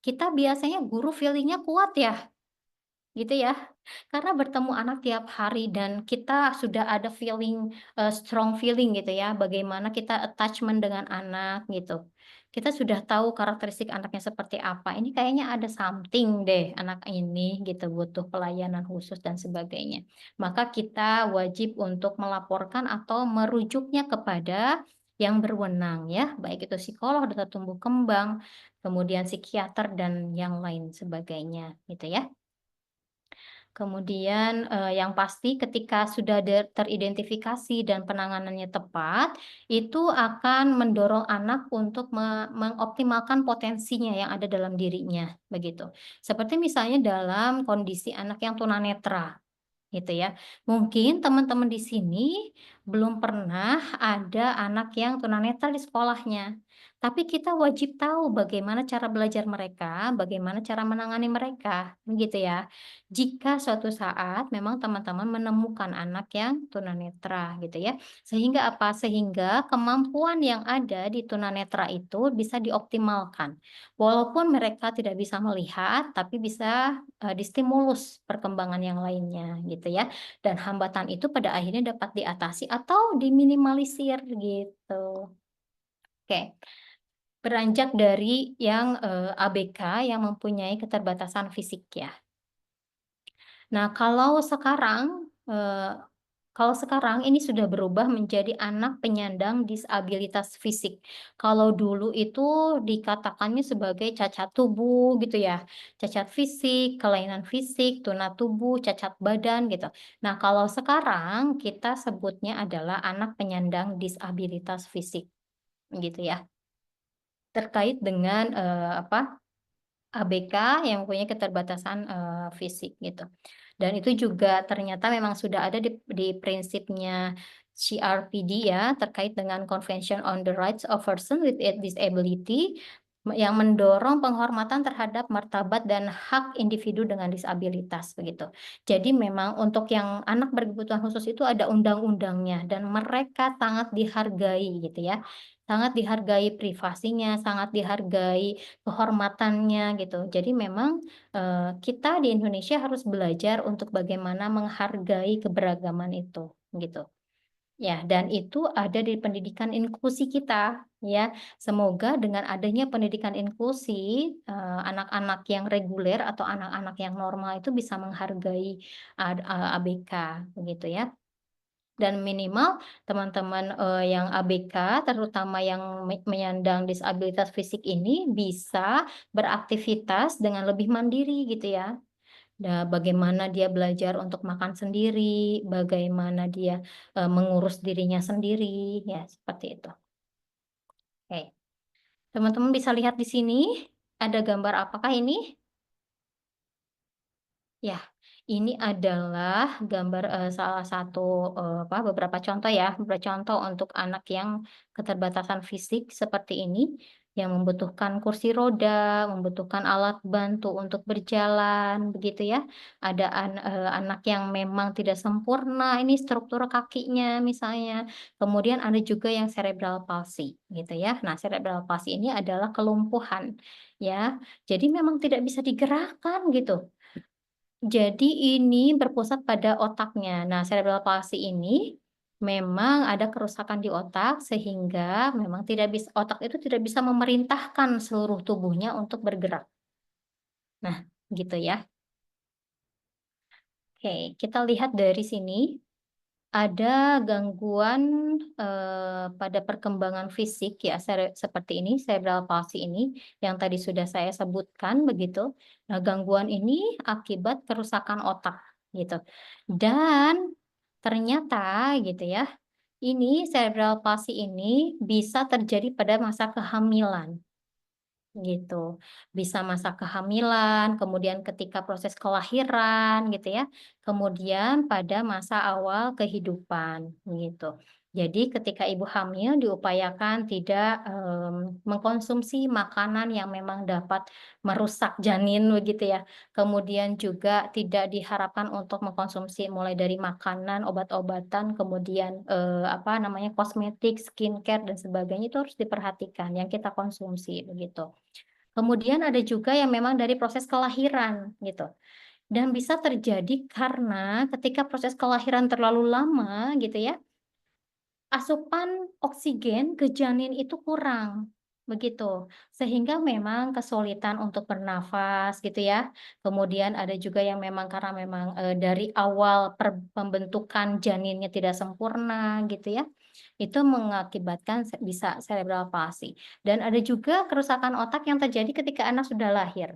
Kita biasanya guru feeling-nya kuat ya, gitu ya. Karena bertemu anak tiap hari dan kita sudah ada strong feeling gitu ya, bagaimana kita attachment dengan anak gitu. Kita sudah tahu karakteristik anaknya seperti apa. Ini kayaknya ada something deh anak ini gitu, butuh pelayanan khusus dan sebagainya. Maka kita wajib untuk melaporkan atau merujuknya kepada yang berwenang ya, baik itu psikolog, dokter tumbuh kembang, kemudian psikiater dan yang lain sebagainya gitu ya. Kemudian yang pasti ketika sudah teridentifikasi dan penanganannya tepat, itu akan mendorong anak untuk mengoptimalkan potensinya yang ada dalam dirinya, begitu. Seperti misalnya dalam kondisi anak yang tunanetra, gitu ya. Mungkin teman-teman di sini belum pernah ada anak yang tunanetra di sekolahnya. tapi kita wajib tahu bagaimana cara belajar mereka, bagaimana cara menangani mereka, begitu ya. Jika suatu saat memang teman-teman menemukan anak yang tunanetra gitu ya. Sehingga apa? Sehingga kemampuan yang ada di tunanetra itu bisa dioptimalkan. Walaupun mereka tidak bisa melihat, tapi bisa distimulus perkembangan yang lainnya gitu ya. Dan hambatan itu pada akhirnya dapat diatasi atau diminimalisir gitu. Oke. Beranjak dari yang ABK yang mempunyai keterbatasan fisik ya. Nah, kalau sekarang ini sudah berubah menjadi anak penyandang disabilitas fisik. Kalau dulu itu dikatakannya sebagai cacat tubuh gitu ya. Cacat fisik, kelainan fisik, tuna tubuh, cacat badan gitu. Nah, kalau sekarang kita sebutnya adalah anak penyandang disabilitas fisik gitu ya. Terkait dengan ABK yang mempunyai keterbatasan fisik gitu. Dan itu juga ternyata memang sudah ada di prinsipnya CRPD ya, terkait dengan Convention on the Rights of Persons with Disability yang mendorong penghormatan terhadap martabat dan hak individu dengan disabilitas begitu. Jadi memang untuk yang anak berkebutuhan khusus itu ada undang-undangnya dan mereka sangat dihargai gitu ya. Sangat dihargai privasinya, sangat dihargai kehormatannya gitu. Jadi memang kita di Indonesia harus belajar untuk bagaimana menghargai keberagaman itu gitu. Ya, dan itu ada di pendidikan inklusi kita ya. Semoga dengan adanya pendidikan inklusi anak-anak yang reguler atau anak-anak yang normal itu bisa menghargai ABK begitu ya. Dan minimal teman-teman yang ABK, terutama yang menyandang disabilitas fisik ini bisa beraktivitas dengan lebih mandiri gitu ya. Nah, bagaimana dia belajar untuk makan sendiri, bagaimana dia mengurus dirinya sendiri, ya seperti itu. Oke, teman-teman bisa lihat di sini ada gambar apakah ini? Ya, ini adalah gambar salah satu beberapa contoh ya, beberapa contoh untuk anak yang keterbatasan fisik seperti ini, yang membutuhkan kursi roda, membutuhkan alat bantu untuk berjalan, begitu ya. Ada anak yang memang tidak sempurna, ini struktur kakinya misalnya. Kemudian ada juga yang cerebral palsy, gitu ya. Nah, cerebral palsy ini adalah kelumpuhan, ya. Jadi memang tidak bisa digerakkan gitu. Jadi ini berpusat pada otaknya. Nah, cerebral palsy ini memang ada kerusakan di otak sehingga memang otak itu tidak bisa memerintahkan seluruh tubuhnya untuk bergerak. Nah, gitu ya. Oke, kita lihat dari sini. Ada gangguan pada perkembangan fisik ya seperti ini, cerebral palsy ini yang tadi sudah saya sebutkan begitu. Nah, gangguan ini akibat kerusakan otak gitu. Dan ternyata gitu ya, ini cerebral palsy ini bisa terjadi pada masa kehamilan. Gitu. Bisa masa kehamilan, kemudian ketika proses kelahiran gitu ya. Kemudian pada masa awal kehidupan gitu. Jadi ketika ibu hamil diupayakan tidak mengkonsumsi makanan yang memang dapat merusak janin begitu ya. Kemudian juga tidak diharapkan untuk mengkonsumsi mulai dari makanan, obat-obatan, kemudian kosmetik, skincare dan sebagainya itu harus diperhatikan yang kita konsumsi begitu. Kemudian ada juga yang memang dari proses kelahiran gitu. Dan bisa terjadi karena ketika proses kelahiran terlalu lama gitu ya, asupan oksigen ke janin itu kurang begitu. Sehingga memang kesulitan untuk bernafas gitu ya. Kemudian ada juga yang memang karena memang dari awal pembentukan janinnya tidak sempurna gitu ya. Itu mengakibatkan bisa cerebral palsy. Dan ada juga kerusakan otak yang terjadi ketika anak sudah lahir.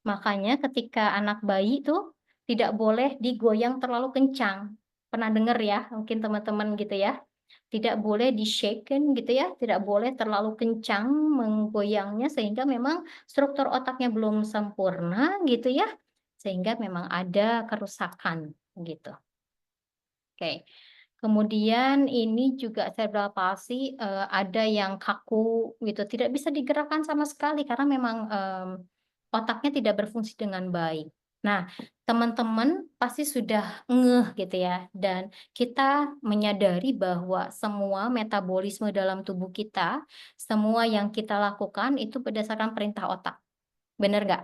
Makanya ketika anak bayi itu tidak boleh digoyang terlalu kencang. Pernah dengar ya, mungkin teman-teman gitu ya. Tidak boleh di-shaken gitu ya, tidak boleh terlalu kencang menggoyangnya sehingga memang struktur otaknya belum sempurna gitu ya. Sehingga memang ada kerusakan gitu. Oke. Kemudian ini juga cerebral palsy, ada yang kaku gitu, tidak bisa digerakkan sama sekali karena memang otaknya tidak berfungsi dengan baik. Nah, teman-teman pasti sudah ngeh gitu ya, dan kita menyadari bahwa semua metabolisme dalam tubuh kita, semua yang kita lakukan itu berdasarkan perintah otak. Bener nggak?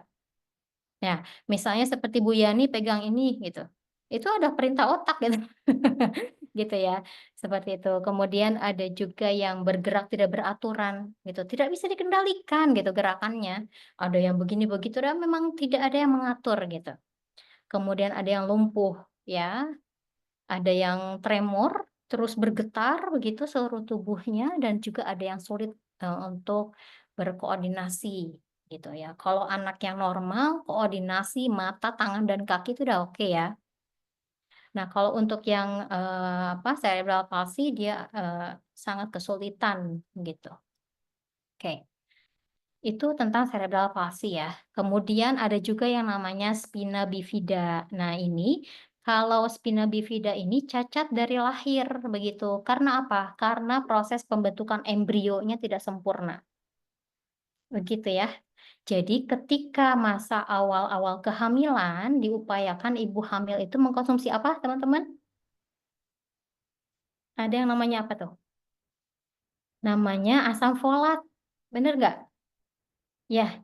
Nah, misalnya seperti Bu Yani pegang ini gitu, itu ada perintah otak gitu. Gitu ya, seperti itu. Kemudian ada juga yang bergerak tidak beraturan gitu, tidak bisa dikendalikan gitu gerakannya. Ada yang begini begitu dan memang tidak ada yang mengatur gitu. Kemudian ada yang lumpuh ya, ada yang tremor, terus bergetar begitu seluruh tubuhnya dan juga ada yang sulit untuk berkoordinasi gitu ya. Kalau anak yang normal, koordinasi mata, tangan dan kaki itu udah oke ya. Nah, kalau untuk yang cerebral palsy dia sangat kesulitan gitu. Oke. Itu tentang cerebral palsy ya. Kemudian ada juga yang namanya spina bifida. Nah, ini kalau spina bifida ini cacat dari lahir begitu. Karena apa? Karena proses pembentukan embrionya tidak sempurna. Begitu ya. Jadi ketika masa awal-awal kehamilan diupayakan ibu hamil itu mengkonsumsi apa, teman-teman? Ada yang namanya apa tuh? Namanya asam folat. Bener nggak? Ya,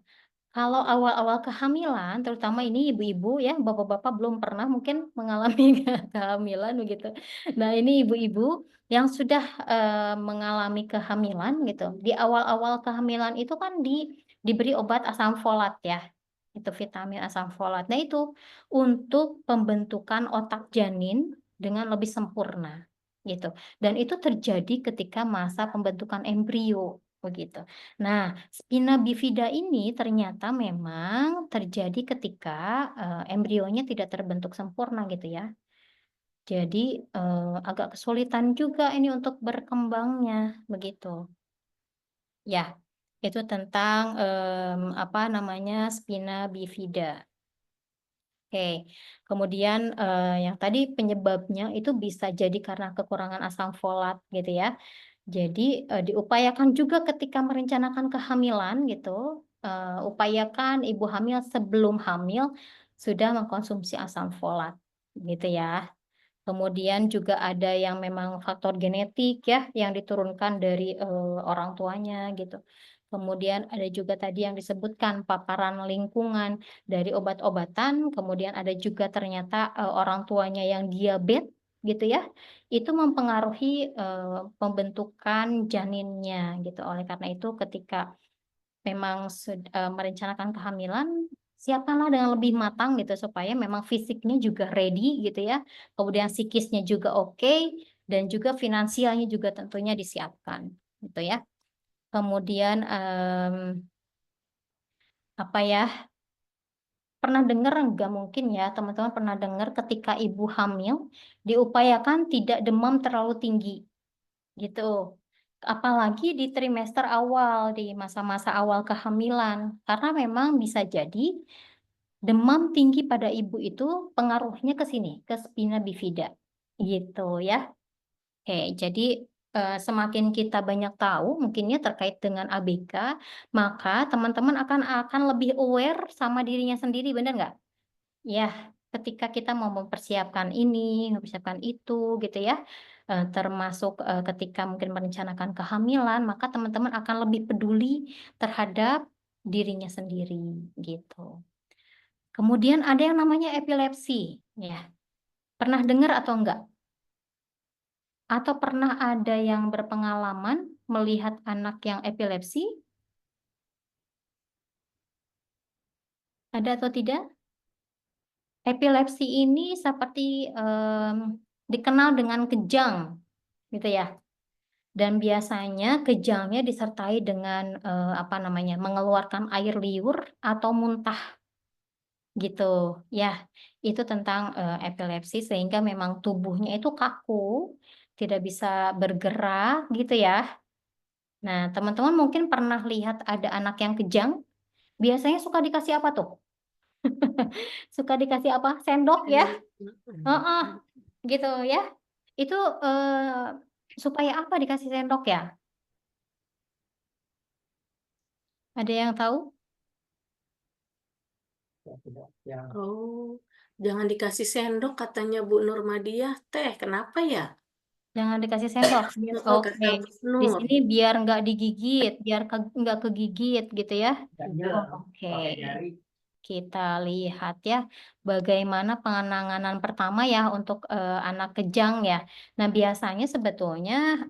kalau awal-awal kehamilan, terutama ini ibu-ibu ya, bapak-bapak belum pernah mungkin mengalami kehamilan begitu. Nah, ini ibu-ibu yang sudah mengalami kehamilan gitu. Di awal-awal kehamilan itu kan diberi obat asam folat ya. Itu vitamin asam folat. Nah, itu untuk pembentukan otak janin dengan lebih sempurna gitu. Dan itu terjadi ketika masa pembentukan embrio begitu. Nah, spina bifida ini ternyata memang terjadi ketika embrionya tidak terbentuk sempurna gitu ya. Jadi agak kesulitan juga ini untuk berkembangnya begitu. Ya, itu tentang apa namanya spina bifida. Oke, kemudian yang tadi penyebabnya itu bisa jadi karena kekurangan asam folat gitu ya. Jadi diupayakan juga ketika merencanakan kehamilan gitu, upayakan ibu hamil sebelum hamil sudah mengkonsumsi asam folat gitu ya. Kemudian juga ada yang memang faktor genetik ya yang diturunkan dari orang tuanya gitu. Kemudian ada juga tadi yang disebutkan paparan lingkungan dari obat-obatan, kemudian ada juga ternyata orang tuanya yang diabetes gitu ya. Itu mempengaruhi pembentukan janinnya gitu. Oleh karena itu ketika memang merencanakan kehamilan, siapkanlah dengan lebih matang gitu supaya memang fisiknya juga ready gitu ya. Kemudian psikisnya juga oke dan juga finansialnya juga tentunya disiapkan gitu ya. Kemudian apa ya? Pernah dengar enggak mungkin ya teman-teman pernah dengar ketika ibu hamil diupayakan tidak demam terlalu tinggi gitu. Apalagi di trimester awal, di masa-masa awal kehamilan. Karena memang bisa jadi demam tinggi pada ibu itu pengaruhnya ke sini, ke spina bifida. Gitu ya. Oke, jadi semakin kita banyak tahu mungkinnya terkait dengan ABK, maka teman-teman akan lebih aware sama dirinya sendiri, benar nggak? Ya, ketika kita mau mempersiapkan ini, mempersiapkan itu gitu ya, termasuk ketika mungkin merencanakan kehamilan, maka teman-teman akan lebih peduli terhadap dirinya sendiri gitu. Kemudian ada yang namanya epilepsi, ya. Pernah dengar atau enggak? Atau pernah ada yang berpengalaman melihat anak yang epilepsi? Ada atau tidak? Epilepsi ini seperti dikenal dengan kejang, gitu ya. Dan biasanya kejangnya disertai dengan apa namanya, mengeluarkan air liur atau muntah, gitu. Ya, itu tentang epilepsi sehingga memang tubuhnya itu kaku, tidak bisa bergerak, gitu ya. Nah, teman-teman mungkin pernah lihat ada anak yang kejang, biasanya suka dikasih apa tuh? Suka dikasih apa? Sendok ya? Heeh, gitu ya. Itu supaya apa dikasih sendok ya? Ada yang tahu? Oh, jangan dikasih sendok katanya Bu Nurmadiah. Teh, kenapa ya? Jangan dikasih sendok. Kata Oke. Bu Di Nur. sini biar nggak digigit, biar nggak kegigit gitu ya. Oke. Kita lihat ya bagaimana penanganan pertama ya untuk anak kejang ya. Nah, biasanya sebetulnya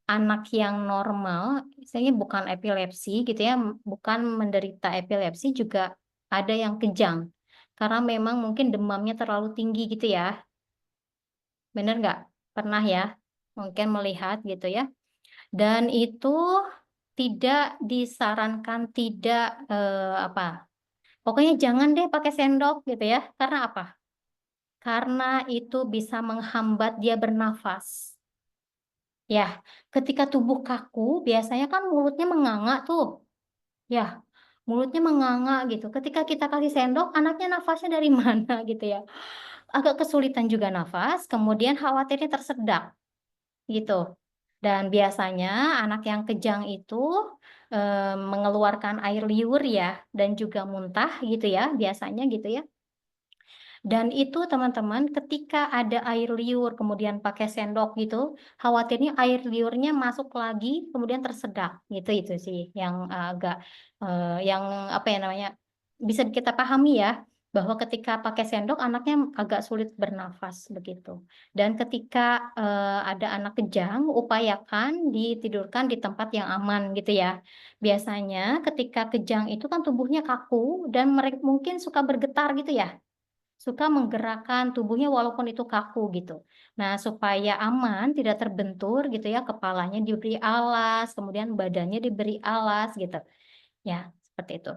anak yang normal, misalnya bukan epilepsi gitu ya, bukan menderita epilepsi juga ada yang kejang. Karena memang mungkin demamnya terlalu tinggi gitu ya. Bener nggak? Pernah ya? Mungkin melihat gitu ya. Dan itu tidak disarankan, tidak apa? Pokoknya jangan deh pakai sendok gitu ya. Karena apa? Karena itu bisa menghambat dia bernafas. Ya, ketika tubuh kaku, biasanya kan mulutnya menganga tuh. Ya, mulutnya menganga gitu. Ketika kita kasih sendok, anaknya nafasnya dari mana gitu ya. Agak kesulitan juga nafas, kemudian khawatirnya tersedak gitu. Dan biasanya anak yang kejang itu mengeluarkan air liur ya, dan juga muntah gitu ya, biasanya gitu ya. Dan itu teman-teman ketika ada air liur kemudian pakai sendok gitu, khawatirnya air liurnya masuk lagi kemudian tersedak gitu itu sih yang agak yang apa ya namanya bisa kita pahami ya bahwa ketika pakai sendok anaknya agak sulit bernafas begitu. Dan ketika ada anak kejang, upayakan ditidurkan di tempat yang aman gitu ya. Biasanya ketika kejang itu kan tubuhnya kaku dan mereka mungkin suka bergetar gitu ya, suka menggerakkan tubuhnya walaupun itu kaku gitu. Nah, supaya aman, tidak terbentur gitu ya, kepalanya diberi alas, kemudian badannya diberi alas gitu. Ya, seperti itu.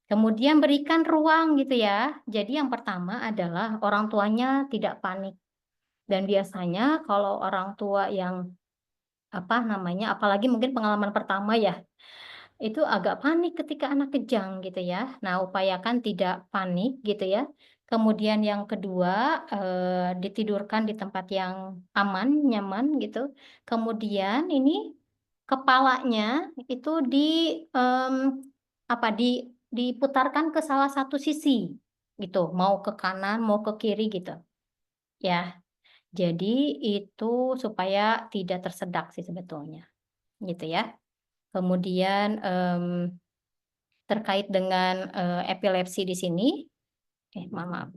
Kemudian berikan ruang gitu ya. Jadi yang pertama adalah orang tuanya tidak panik. Dan biasanya kalau orang tua yang apa namanya, apalagi mungkin pengalaman pertama ya, itu agak panik ketika anak kejang gitu ya. Nah, upayakan tidak panik gitu ya. Kemudian yang kedua, ditidurkan di tempat yang aman, nyaman gitu. Kemudian ini kepalanya itu apa diputarkan ke salah satu sisi gitu, mau ke kanan, mau ke kiri gitu. Ya. Jadi itu supaya tidak tersedak sih sebetulnya. Gitu ya. Kemudian terkait dengan epilepsi di sini, maaf.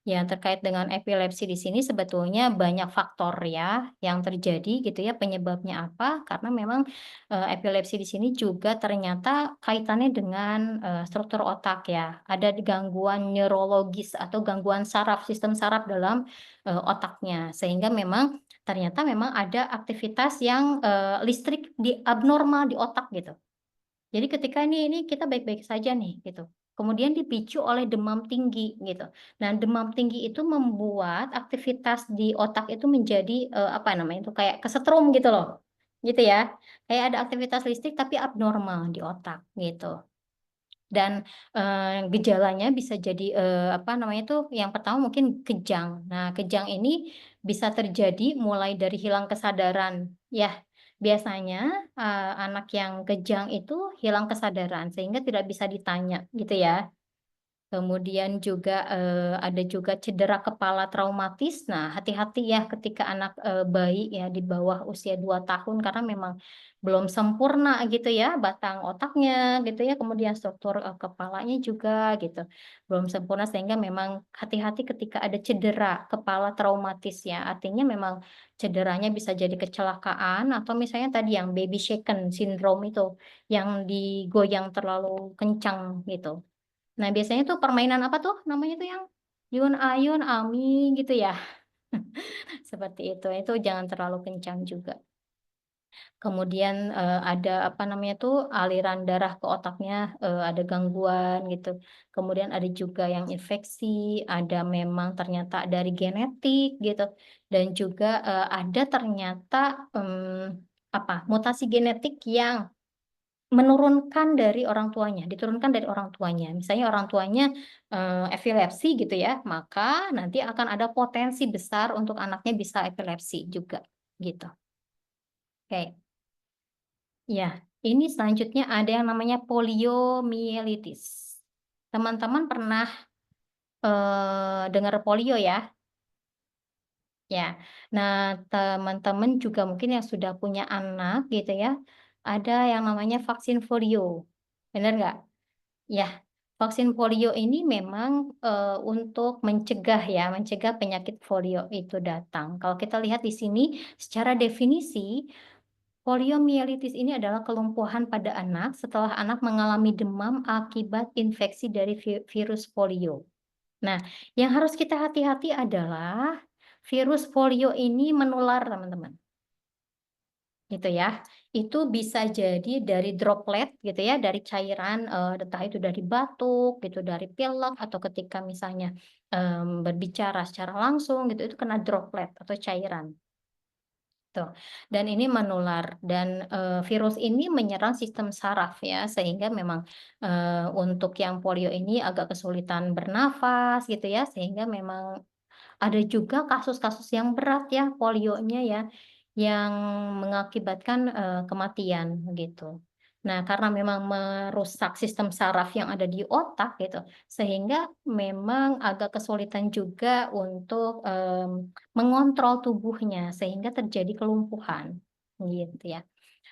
Ya, terkait dengan epilepsi di sini sebetulnya banyak faktor ya yang terjadi gitu ya, penyebabnya apa? Karena memang epilepsi di sini juga ternyata kaitannya dengan struktur otak ya. Ada gangguan neurologis atau gangguan saraf, sistem saraf dalam otaknya. Sehingga memang ternyata memang ada aktivitas yang listrik abnormal di otak gitu. Jadi ketika ini kita baik-baik saja nih gitu. Kemudian dipicu oleh demam tinggi gitu. Nah, demam tinggi itu membuat aktivitas di otak itu menjadi apa namanya itu kayak kesetrum gitu loh. Gitu ya. Kayak ada aktivitas listrik tapi abnormal di otak gitu. Dan gejalanya bisa jadi apa namanya itu yang pertama mungkin kejang. Nah, kejang ini bisa terjadi mulai dari hilang kesadaran ya. Biasanya anak yang kejang itu hilang kesadaran sehingga tidak bisa ditanya gitu ya. Kemudian juga ada juga cedera kepala traumatis. Nah, hati-hati ya ketika anak bayi ya di bawah usia 2 tahun karena memang belum sempurna gitu ya batang otaknya gitu ya, kemudian struktur kepalanya juga gitu. Belum sempurna sehingga memang hati-hati ketika ada cedera kepala traumatis ya. Artinya memang cederanya bisa jadi kecelakaan atau misalnya tadi yang baby shaken syndrome itu yang digoyang terlalu kencang gitu. Nah, biasanya tuh permainan apa tuh namanya tuh yang Yun Ayun, Ami gitu ya. Seperti itu. Itu jangan terlalu kencang juga. Kemudian ada apa namanya tuh aliran darah ke otaknya ada gangguan gitu. Kemudian ada juga yang infeksi, ada memang ternyata dari genetik gitu. Dan juga ada ternyata apa mutasi genetik yang menurunkan dari orang tuanya, diturunkan dari orang tuanya. Misalnya orang tuanya epilepsi gitu ya, maka nanti akan ada potensi besar untuk anaknya bisa epilepsi juga gitu. Oke. Ya, ini selanjutnya ada yang namanya poliomyelitis. Teman-teman pernah dengar polio ya? Ya, nah teman-teman juga mungkin yang sudah punya anak gitu ya, ada yang namanya vaksin polio, benar nggak? Ya, vaksin polio ini memang untuk mencegah penyakit polio itu datang. Kalau kita lihat di sini, secara definisi, poliomyelitis ini adalah kelumpuhan pada anak setelah anak mengalami demam akibat infeksi dari virus polio. Nah, yang harus kita hati-hati adalah virus polio ini menular, teman-teman. Gitu ya. Itu bisa jadi dari droplet gitu ya, dari cairan entah itu dari batuk gitu, dari pilek atau ketika misalnya berbicara secara langsung gitu, itu kena droplet atau cairan. Tuh. Dan ini menular dan virus ini menyerang sistem saraf ya, sehingga memang untuk yang polio ini agak kesulitan bernafas gitu ya, sehingga memang ada juga kasus-kasus yang berat ya polionya ya, yang mengakibatkan kematian gitu. Nah, karena memang merusak sistem saraf yang ada di otak gitu, sehingga memang agak kesulitan juga untuk mengontrol tubuhnya sehingga terjadi kelumpuhan gitu ya.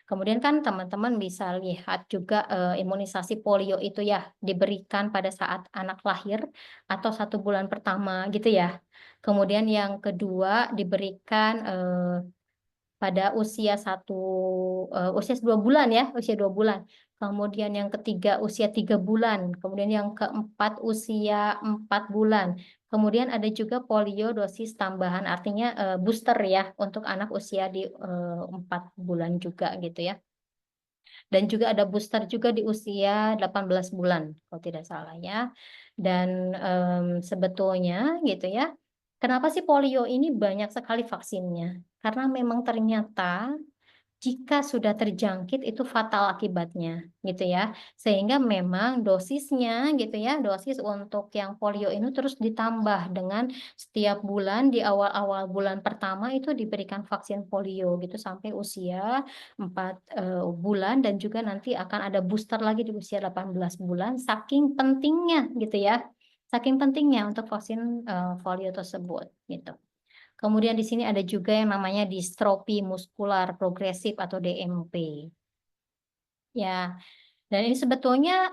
Kemudian kan teman-teman bisa lihat juga imunisasi polio itu ya diberikan pada saat anak lahir atau 1 bulan pertama gitu ya. Kemudian yang kedua diberikan pada usia 2 bulan ya, usia 2 bulan. Kemudian yang ketiga usia 3 bulan, kemudian yang keempat usia 4 bulan. Kemudian ada juga polio dosis tambahan, artinya booster ya untuk anak usia di 4 bulan juga gitu ya. Dan juga ada booster juga di usia 18 bulan kalau tidak salah ya. Dan sebetulnya gitu ya, kenapa sih polio ini banyak sekali vaksinnya? Karena memang ternyata jika sudah terjangkit itu fatal akibatnya gitu ya. Sehingga memang dosisnya gitu ya, dosis untuk yang polio ini terus ditambah dengan setiap bulan di awal-awal bulan pertama itu diberikan vaksin polio gitu sampai usia 4 bulan dan juga nanti akan ada booster lagi di usia 18 bulan saking pentingnya gitu ya. Saking pentingnya untuk vaksin polio tersebut gitu. Kemudian di sini ada juga yang namanya distrofi muskular progresif atau DMP. Ya, dan ini sebetulnya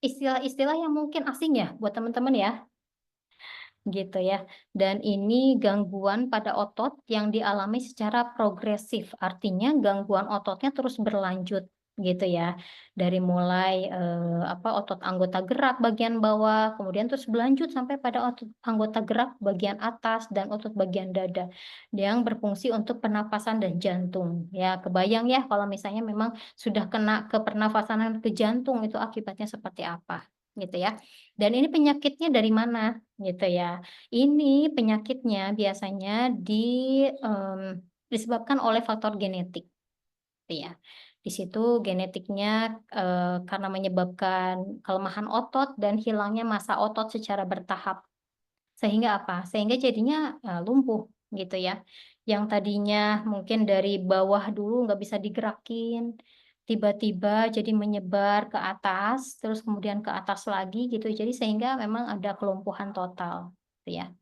istilah-istilah yang mungkin asing ya buat teman-teman ya, gitu ya. Dan ini gangguan pada otot yang dialami secara progresif, artinya gangguan ototnya terus berlanjut gitu ya. Dari mulai otot anggota gerak bagian bawah, kemudian terus berlanjut sampai pada otot anggota gerak bagian atas dan otot bagian dada yang berfungsi untuk pernapasan dan jantung. Ya, kebayang ya kalau misalnya memang sudah kena ke pernapasan dan ke jantung itu akibatnya seperti apa gitu ya. Dan ini penyakitnya dari mana gitu ya. Ini penyakitnya biasanya disebabkan oleh faktor genetik gitu ya. Di situ genetiknya karena menyebabkan kelemahan otot dan hilangnya massa otot secara bertahap. Sehingga apa? Sehingga jadinya lumpuh gitu ya. Yang tadinya mungkin dari bawah dulu nggak bisa digerakin, tiba-tiba jadi menyebar ke atas, terus kemudian ke atas lagi gitu. Jadi sehingga memang ada kelumpuhan total gitu ya.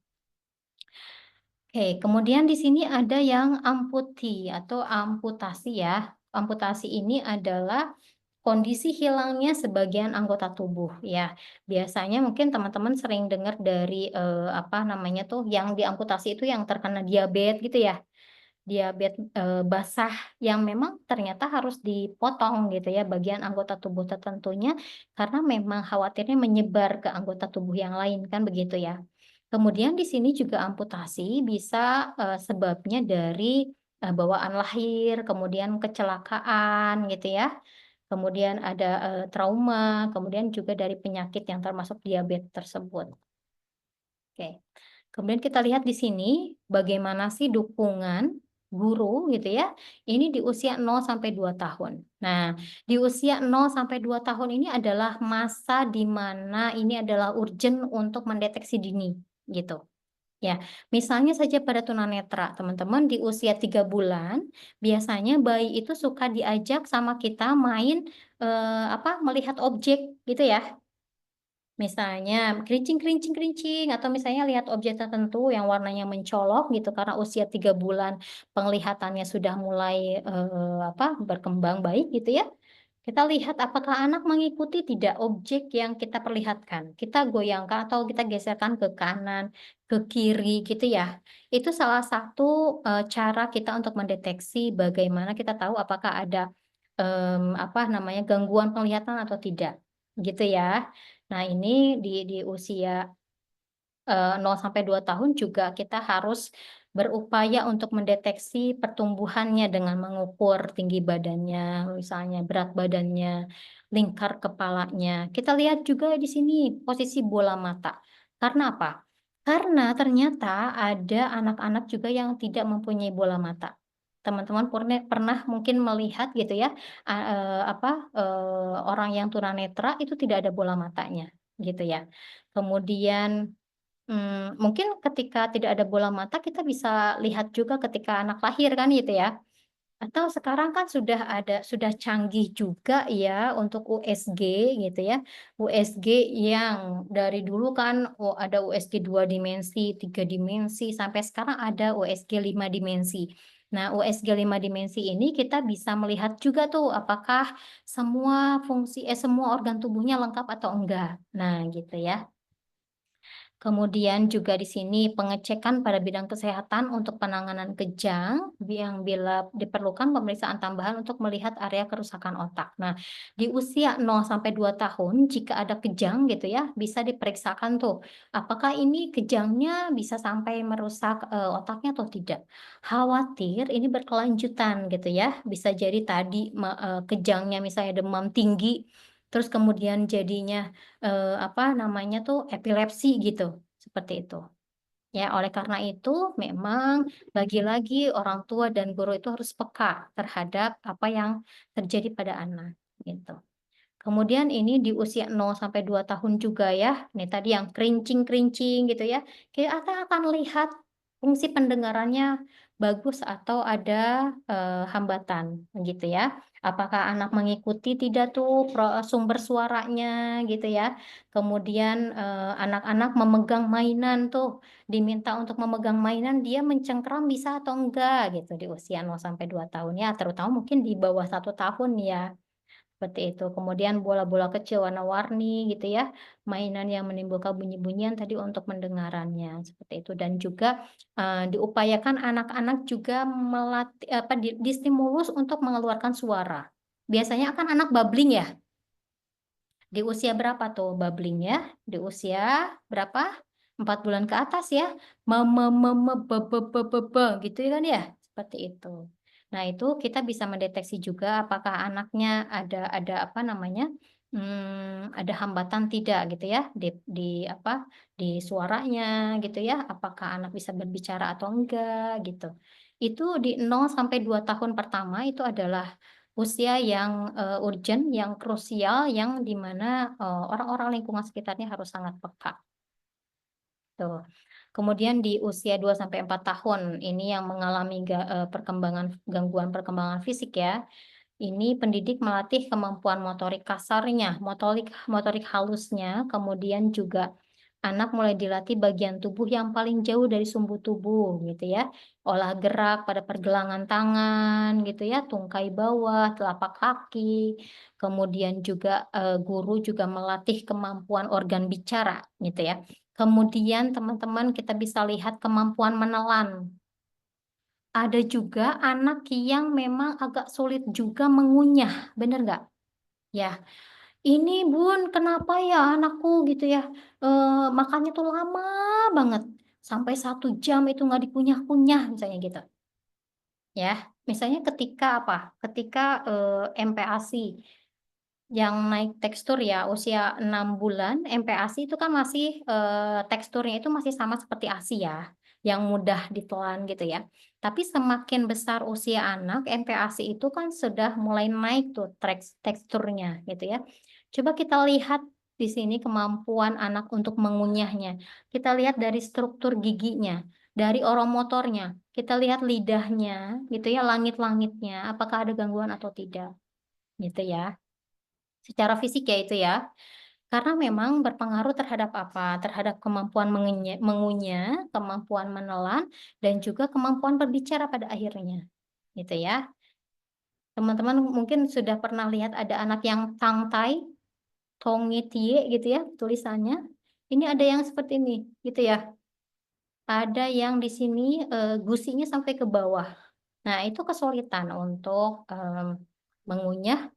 Oke, kemudian di sini ada yang amputi atau amputasi ya. Amputasi ini adalah kondisi hilangnya sebagian anggota tubuh ya. Biasanya mungkin teman-teman sering dengar dari yang diamputasi itu yang terkena diabetes gitu ya. Diabetes basah yang memang ternyata harus dipotong gitu ya bagian anggota tubuh tertentunya karena memang khawatirnya menyebar ke anggota tubuh yang lain kan begitu ya. Kemudian di sini juga amputasi bisa sebabnya dari bawaan lahir, kemudian kecelakaan gitu ya. Kemudian ada trauma, kemudian juga dari penyakit yang termasuk diabetes tersebut. Oke. Kemudian kita lihat di sini bagaimana sih dukungan guru gitu ya, ini di usia 0 sampai 2 tahun. Nah, di usia 0 sampai 2 tahun ini adalah masa di mana ini adalah urgent untuk mendeteksi dini gitu. Ya, misalnya saja pada tunanetra, teman-teman di usia 3 bulan, biasanya bayi itu suka diajak sama kita main melihat objek gitu ya. Misalnya kerincing atau misalnya lihat objek tertentu yang warnanya mencolok gitu karena usia 3 bulan penglihatannya sudah mulai berkembang baik gitu ya. Kita lihat apakah anak mengikuti tidak objek yang kita perlihatkan. Kita goyangkan atau kita geserkan ke kanan, ke kiri gitu ya. Itu salah satu cara kita untuk mendeteksi bagaimana kita tahu apakah ada gangguan penglihatan atau tidak. Gitu ya. Nah, ini di usia 0 sampai 2 tahun juga kita harus berupaya untuk mendeteksi pertumbuhannya dengan mengukur tinggi badannya, misalnya berat badannya, lingkar kepalanya. Kita lihat juga di sini posisi bola mata. Karena apa? Karena ternyata ada anak-anak juga yang tidak mempunyai bola mata. Teman-teman pernah mungkin melihat gitu ya, orang yang tunanetra itu tidak ada bola matanya, gitu ya. Kemudian mungkin ketika tidak ada bola mata kita bisa lihat juga ketika anak lahir kan gitu ya. Atau sekarang kan sudah canggih juga ya untuk USG gitu ya. USG yang dari dulu kan ada USG 2 dimensi, 3 dimensi, sampai sekarang ada USG 5 dimensi. Nah, USG 5 dimensi ini kita bisa melihat juga tuh apakah semua semua organ tubuhnya lengkap atau enggak. Nah, gitu ya. Kemudian juga di sini pengecekan pada bidang kesehatan untuk penanganan kejang yang bila diperlukan pemeriksaan tambahan untuk melihat area kerusakan otak. Nah, di usia 0 sampai 2 tahun jika ada kejang gitu ya, bisa diperiksakan tuh apakah ini kejangnya bisa sampai merusak otaknya atau tidak. Khawatir ini berkelanjutan gitu ya. Bisa jadi tadi kejangnya misalnya demam tinggi terus kemudian jadinya epilepsi gitu, seperti itu. Ya, oleh karena itu memang lagi-lagi orang tua dan guru itu harus peka terhadap apa yang terjadi pada anak, gitu. Kemudian ini di usia 0 sampai 2 tahun juga ya, ini tadi yang kerincing-kerincing gitu ya, kita akan lihat fungsi pendengarannya bagus atau ada hambatan, gitu ya. Apakah anak mengikuti tidak tuh sumber suaranya gitu ya. Kemudian anak-anak memegang mainan tuh, diminta untuk memegang mainan, dia mencengkram bisa atau enggak gitu di usia 0 sampai 2 tahun ya, terutama mungkin di bawah 1 tahun ya. Seperti itu. Kemudian bola-bola kecil warna-warni gitu ya, mainan yang menimbulkan bunyi-bunyian tadi untuk pendengarannya, seperti itu. Dan juga diupayakan anak-anak juga melatih distimulus untuk mengeluarkan suara. Biasanya kan anak babbling ya. Di usia berapa tuh babbling ya? Di usia berapa? 4 bulan ke atas ya. Gitu kan ya? Seperti itu. Nah, itu kita bisa mendeteksi juga apakah anaknya ada ada hambatan tidak gitu ya di suaranya gitu ya, apakah anak bisa berbicara atau enggak gitu. Itu di 0 sampai 2 tahun pertama itu adalah usia yang urgent, yang krusial, yang di mana orang-orang lingkungan sekitarnya harus sangat peka. Tuh. Kemudian di usia 2 sampai 4 tahun ini yang mengalami gangguan perkembangan fisik ya. Ini pendidik melatih kemampuan motorik kasarnya, motorik halusnya, kemudian juga anak mulai dilatih bagian tubuh yang paling jauh dari sumbu tubuh gitu ya. Olah gerak pada pergelangan tangan gitu ya, tungkai bawah, telapak kaki. Kemudian juga guru juga melatih kemampuan organ bicara gitu ya. Kemudian teman-teman kita bisa lihat kemampuan menelan. Ada juga anak yang memang agak sulit juga mengunyah, bener nggak? Ya, ini Bun, kenapa ya anakku gitu ya, makannya tuh lama banget, sampai 1 jam itu nggak dikunyah-kunyah, misalnya gitu. Ya, misalnya ketika MPASI yang naik tekstur ya usia 6 bulan, MPASI itu kan masih teksturnya itu masih sama seperti ASI ya. yang mudah ditelan gitu ya. Tapi semakin besar usia anak, MPASI itu kan sudah mulai naik tuh teksturnya gitu ya. Coba kita lihat di sini kemampuan anak untuk mengunyahnya. Kita lihat dari struktur giginya, dari oromotornya, kita lihat lidahnya gitu ya, langit-langitnya, apakah ada gangguan atau tidak gitu ya. Secara fisik ya itu ya. Karena memang berpengaruh terhadap apa? Terhadap kemampuan mengunyah, kemampuan menelan, dan juga kemampuan berbicara pada akhirnya. Gitu ya. Teman-teman mungkin sudah pernah lihat ada anak yang tangtai, tongitie gitu ya tulisannya. Ini ada yang seperti ini, gitu ya. Ada yang di sini gusinya sampai ke bawah. Nah, itu kesulitan untuk mengunyah,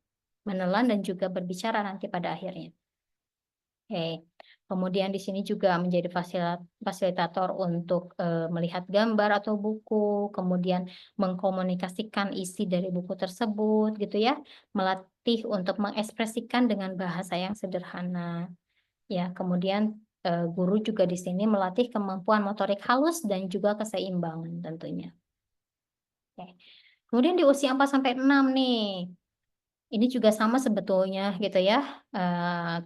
menelan, dan juga berbicara nanti pada akhirnya. Oke, kemudian di sini juga menjadi fasilitator untuk melihat gambar atau buku, kemudian mengkomunikasikan isi dari buku tersebut, gitu ya, melatih untuk mengekspresikan dengan bahasa yang sederhana, ya. Kemudian guru juga di sini melatih kemampuan motorik halus dan juga keseimbangan tentunya. Oke. Kemudian di usia 4-6 nih. Ini juga sama sebetulnya gitu ya.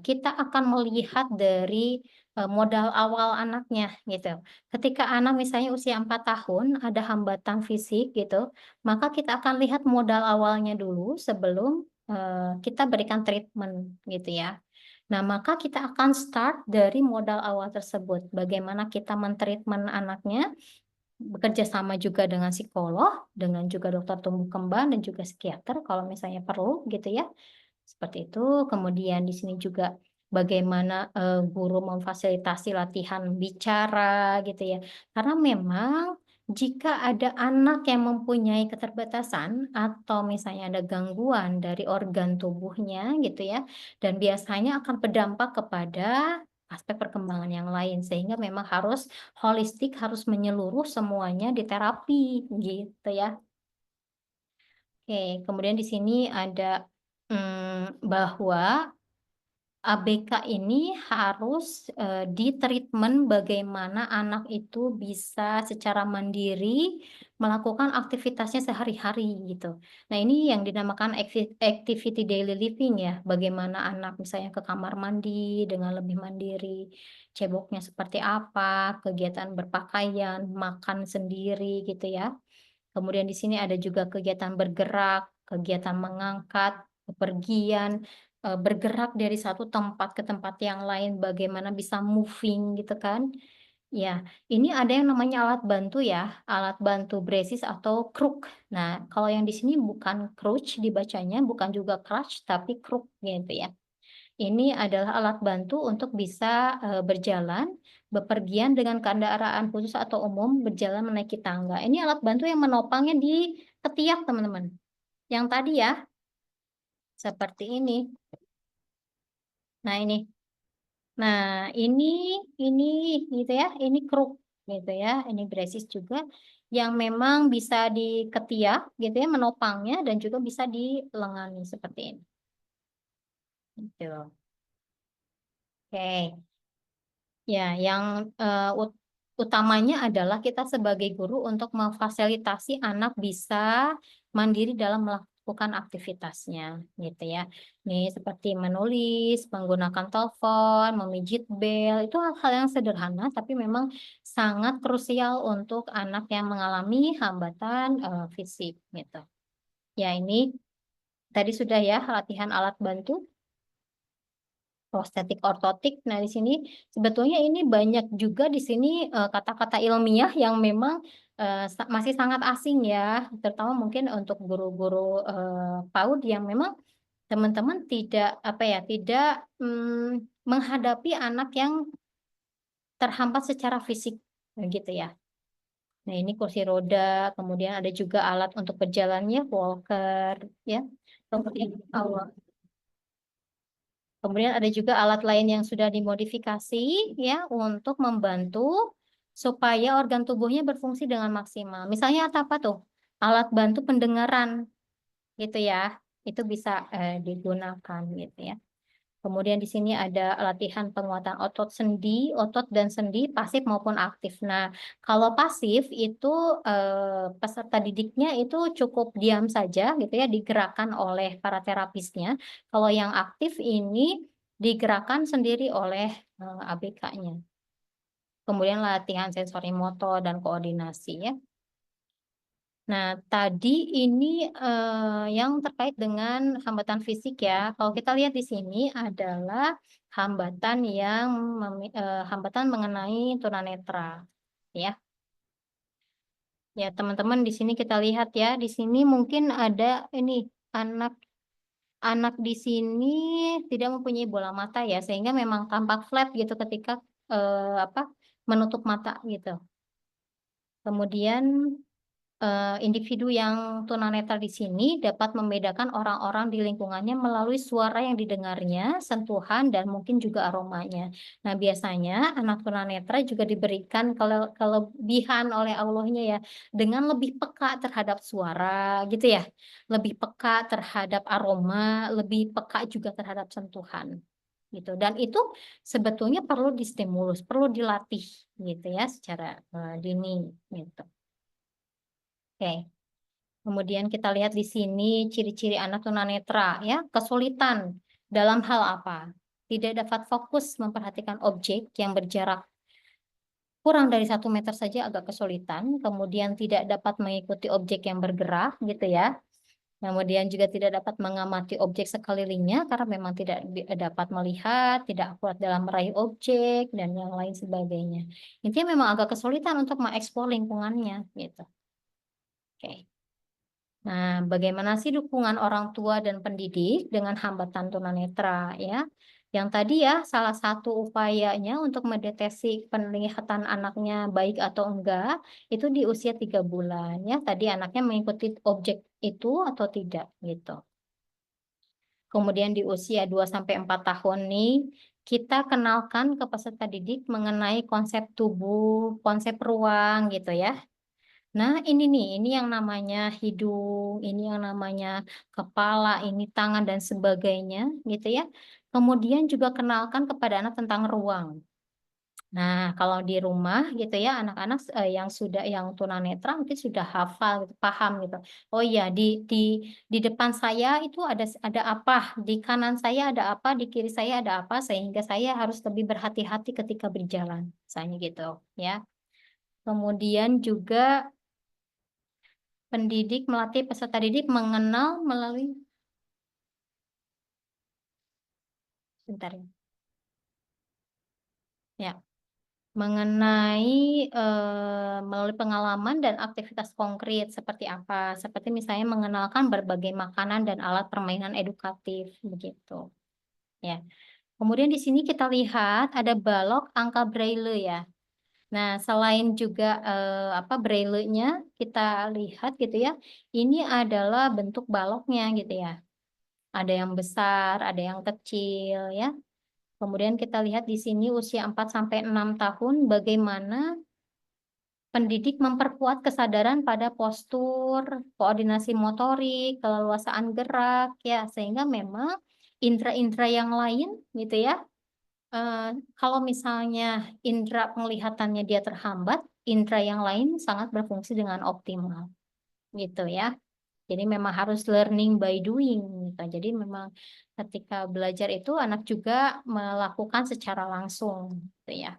Kita akan melihat dari modal awal anaknya gitu. Ketika anak misalnya usia 4 tahun ada hambatan fisik gitu, maka kita akan lihat modal awalnya dulu sebelum kita berikan treatment gitu ya. Nah, maka kita akan start dari modal awal tersebut. Bagaimana kita mentreatment anaknya, bekerja sama juga dengan psikolog, dengan juga dokter tumbuh kembang dan juga psikiater kalau misalnya perlu gitu ya. Seperti itu. Kemudian di sini juga bagaimana guru memfasilitasi latihan bicara gitu ya. Karena memang jika ada anak yang mempunyai keterbatasan atau misalnya ada gangguan dari organ tubuhnya gitu ya, dan biasanya akan berdampak kepada aspek perkembangan yang lain sehingga memang harus holistik, harus menyeluruh semuanya di terapi gitu ya. Oke, kemudian di sini ada bahwa ABK ini harus di-treatment bagaimana anak itu bisa secara mandiri melakukan aktivitasnya sehari-hari gitu. Nah, ini yang dinamakan activity daily living ya. Bagaimana anak misalnya ke kamar mandi dengan lebih mandiri, ceboknya seperti apa, kegiatan berpakaian, makan sendiri gitu ya. Kemudian di sini ada juga kegiatan bergerak, kegiatan mengangkat, bepergian, bergerak dari satu tempat ke tempat yang lain, bagaimana bisa moving gitu kan. Ya, ini ada yang namanya alat bantu ya, alat bantu braces atau crook. Nah, kalau yang di sini bukan crutch dibacanya, bukan juga crutch, tapi crook gitu ya. Ini adalah alat bantu untuk bisa berjalan, bepergian dengan kendaraan khusus atau umum, berjalan menaiki tangga. Ini alat bantu yang menopangnya di ketiak, teman-teman. Yang tadi ya, seperti ini. Nah, ini. Nah, ini gitu ya, ini kruk gitu ya, ini braces juga yang memang bisa di ketiak gitu ya, menopangnya dan juga bisa di lengan seperti ini. Gitu. Oke. Ya, yang utamanya adalah kita sebagai guru untuk memfasilitasi anak bisa mandiri dalam melakukan aktivitasnya, gitu ya. Nih seperti menulis, menggunakan telepon, memijit bel, itu hal-hal yang sederhana, tapi memang sangat krusial untuk anak yang mengalami hambatan fisik, gitu. Ya, ini tadi sudah ya latihan alat bantu. Prostetik ortotik. Nah, di sini sebetulnya ini banyak juga di sini kata-kata ilmiah yang memang masih sangat asing ya, terutama mungkin untuk guru-guru PAUD yang memang teman-teman tidak apa ya, tidak menghadapi anak yang terhambat secara fisik gitu ya. Nah, ini kursi roda, kemudian ada juga alat untuk berjalannya walker ya. Kemudian ada juga alat lain yang sudah dimodifikasi ya untuk membantu supaya organ tubuhnya berfungsi dengan maksimal. Misalnya apa tuh? Alat bantu pendengaran gitu ya. Itu bisa digunakan gitu ya. Kemudian di sini ada latihan penguatan otot sendi, otot dan sendi pasif maupun aktif. Nah, kalau pasif itu peserta didiknya itu cukup diam saja gitu ya, digerakkan oleh para terapisnya. Kalau yang aktif ini digerakkan sendiri oleh ABK-nya. Kemudian latihan sensori motor dan koordinasi ya. Nah, tadi ini yang terkait dengan hambatan fisik ya. Kalau kita lihat di sini adalah hambatan yang hambatan mengenai tunanetra, ya. Ya, teman-teman di sini kita lihat ya. Di sini mungkin ada ini anak di sini tidak mempunyai bola mata ya, sehingga memang tampak flat gitu ketika menutup mata gitu. Kemudian individu yang tunanetra di sini dapat membedakan orang-orang di lingkungannya melalui suara yang didengarnya, sentuhan, dan mungkin juga aromanya. Nah, biasanya anak tunanetra juga diberikan kelebihan oleh Allahnya ya, dengan lebih peka terhadap suara gitu ya, lebih peka terhadap aroma, lebih peka juga terhadap sentuhan gitu. Dan itu sebetulnya perlu distimulus, perlu dilatih gitu ya secara dini gitu. Oke. Kemudian kita lihat di sini ciri-ciri anak tunanetra ya, kesulitan dalam hal apa? Tidak dapat fokus memperhatikan objek yang berjarak kurang dari 1 meter saja agak kesulitan, kemudian tidak dapat mengikuti objek yang bergerak gitu ya. Kemudian juga tidak dapat mengamati objek sekelilingnya karena memang tidak dapat melihat, tidak kuat dalam meraih objek dan yang lain sebagainya. Intinya memang agak kesulitan untuk mengeksplor lingkungannya gitu. Oke. Nah, bagaimana sih dukungan orang tua dan pendidik dengan hambatan tunanetra ya? Yang tadi ya, salah satu upayanya untuk mendeteksi penglihatan anaknya baik atau enggak, itu di usia 3 bulan ya. Tadi anaknya mengikuti objek itu atau tidak gitu. Kemudian di usia 2-4 tahun nih, kita kenalkan ke peserta didik mengenai konsep tubuh, konsep ruang gitu ya. Nah, ini nih, ini yang namanya hidung, ini yang namanya kepala, ini tangan dan sebagainya, gitu ya. Kemudian juga kenalkan kepada anak tentang ruang. Nah, kalau di rumah gitu ya, anak-anak yang tunanetra mungkin sudah hafal, gitu, paham gitu. Oh iya, di depan saya itu ada apa, di kanan saya ada apa, di kiri saya ada apa, sehingga saya harus lebih berhati-hati ketika berjalan, misalnya gitu, ya. Kemudian juga pendidik melatih peserta didik mengenal melalui bentar ya. Mengenai melalui pengalaman dan aktivitas konkret seperti apa? Seperti misalnya mengenalkan berbagai makanan dan alat permainan edukatif begitu. Ya. Kemudian di sini kita lihat ada balok angka braille ya. Nah, selain juga braille-nya kita lihat gitu ya, ini adalah bentuk baloknya gitu ya. Ada yang besar, ada yang kecil ya. Kemudian kita lihat di sini usia 4-6 tahun bagaimana pendidik memperkuat kesadaran pada postur, koordinasi motorik, keleluasaan gerak ya, sehingga memang indera-indera yang lain gitu ya. Kalau misalnya indera penglihatannya dia terhambat, indera yang lain sangat berfungsi dengan optimal gitu ya. Jadi memang harus learning by doing gitu. Jadi memang ketika belajar itu anak juga melakukan secara langsung gitu ya.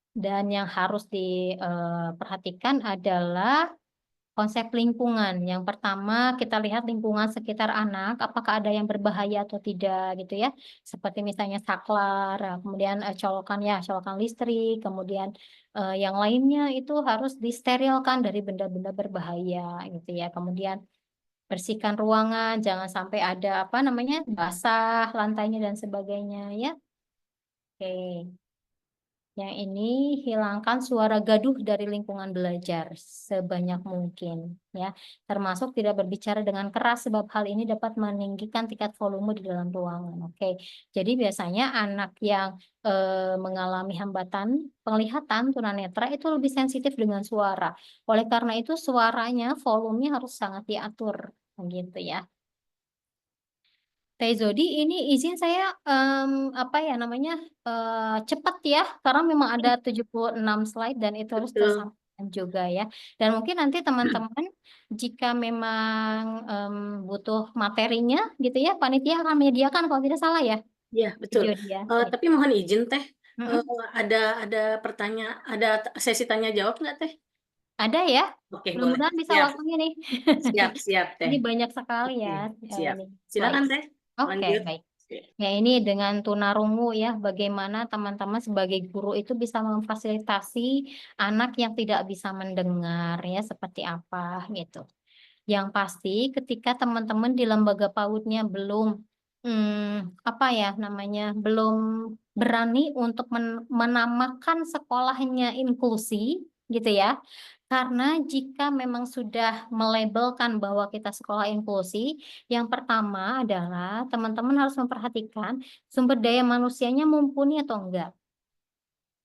Dan yang harus diperhatikan adalah konsep lingkungan. Yang pertama kita lihat lingkungan sekitar anak, apakah ada yang berbahaya atau tidak gitu ya. Seperti misalnya saklar, kemudian colokan listrik, kemudian yang lainnya itu harus disterilkan dari benda-benda berbahaya gitu ya. Kemudian bersihkan ruangan, jangan sampai ada basah lantainya dan sebagainya ya. Oke. Yang ini hilangkan suara gaduh dari lingkungan belajar sebanyak mungkin ya. Termasuk tidak berbicara dengan keras sebab hal ini dapat meninggikan tingkat volume di dalam ruangan. Oke. Jadi biasanya anak yang mengalami hambatan penglihatan tunanetra itu lebih sensitif dengan suara. Oleh karena itu suaranya volumenya harus sangat diatur gitu ya. Teh Zodi, ini izin saya apa ya namanya cepat ya, karena memang ada 76 slide dan itu harus Betul. tersampaikan juga ya. Dan mungkin nanti teman-teman jika memang butuh materinya gitu ya, panitia akan menyediakan kalau tidak salah ya, Iya, betul. Jodi ya. Tapi mohon izin Teh, Mm-mm. ada pertanyaan, ada sesi tanya jawab nggak Teh? Ada ya, Oke, boleh. mudah-mudahan bisa Siap, waktunya nih. siap Teh. Ini banyak sekali Oke, ya siap. ini Silakan slides. Teh, Oke, lanjut. baik. Ya, ini dengan tunarungu ya, bagaimana teman-teman sebagai guru itu bisa memfasilitasi anak yang tidak bisa mendengar ya, seperti apa gitu. Yang pasti ketika teman-teman di lembaga PAUD-nya belum apa ya namanya, belum berani untuk menamakan sekolahnya inklusi gitu ya. Karena jika memang sudah melabelkan bahwa kita sekolah inklusi, yang pertama adalah teman-teman harus memperhatikan sumber daya manusianya mumpuni atau enggak,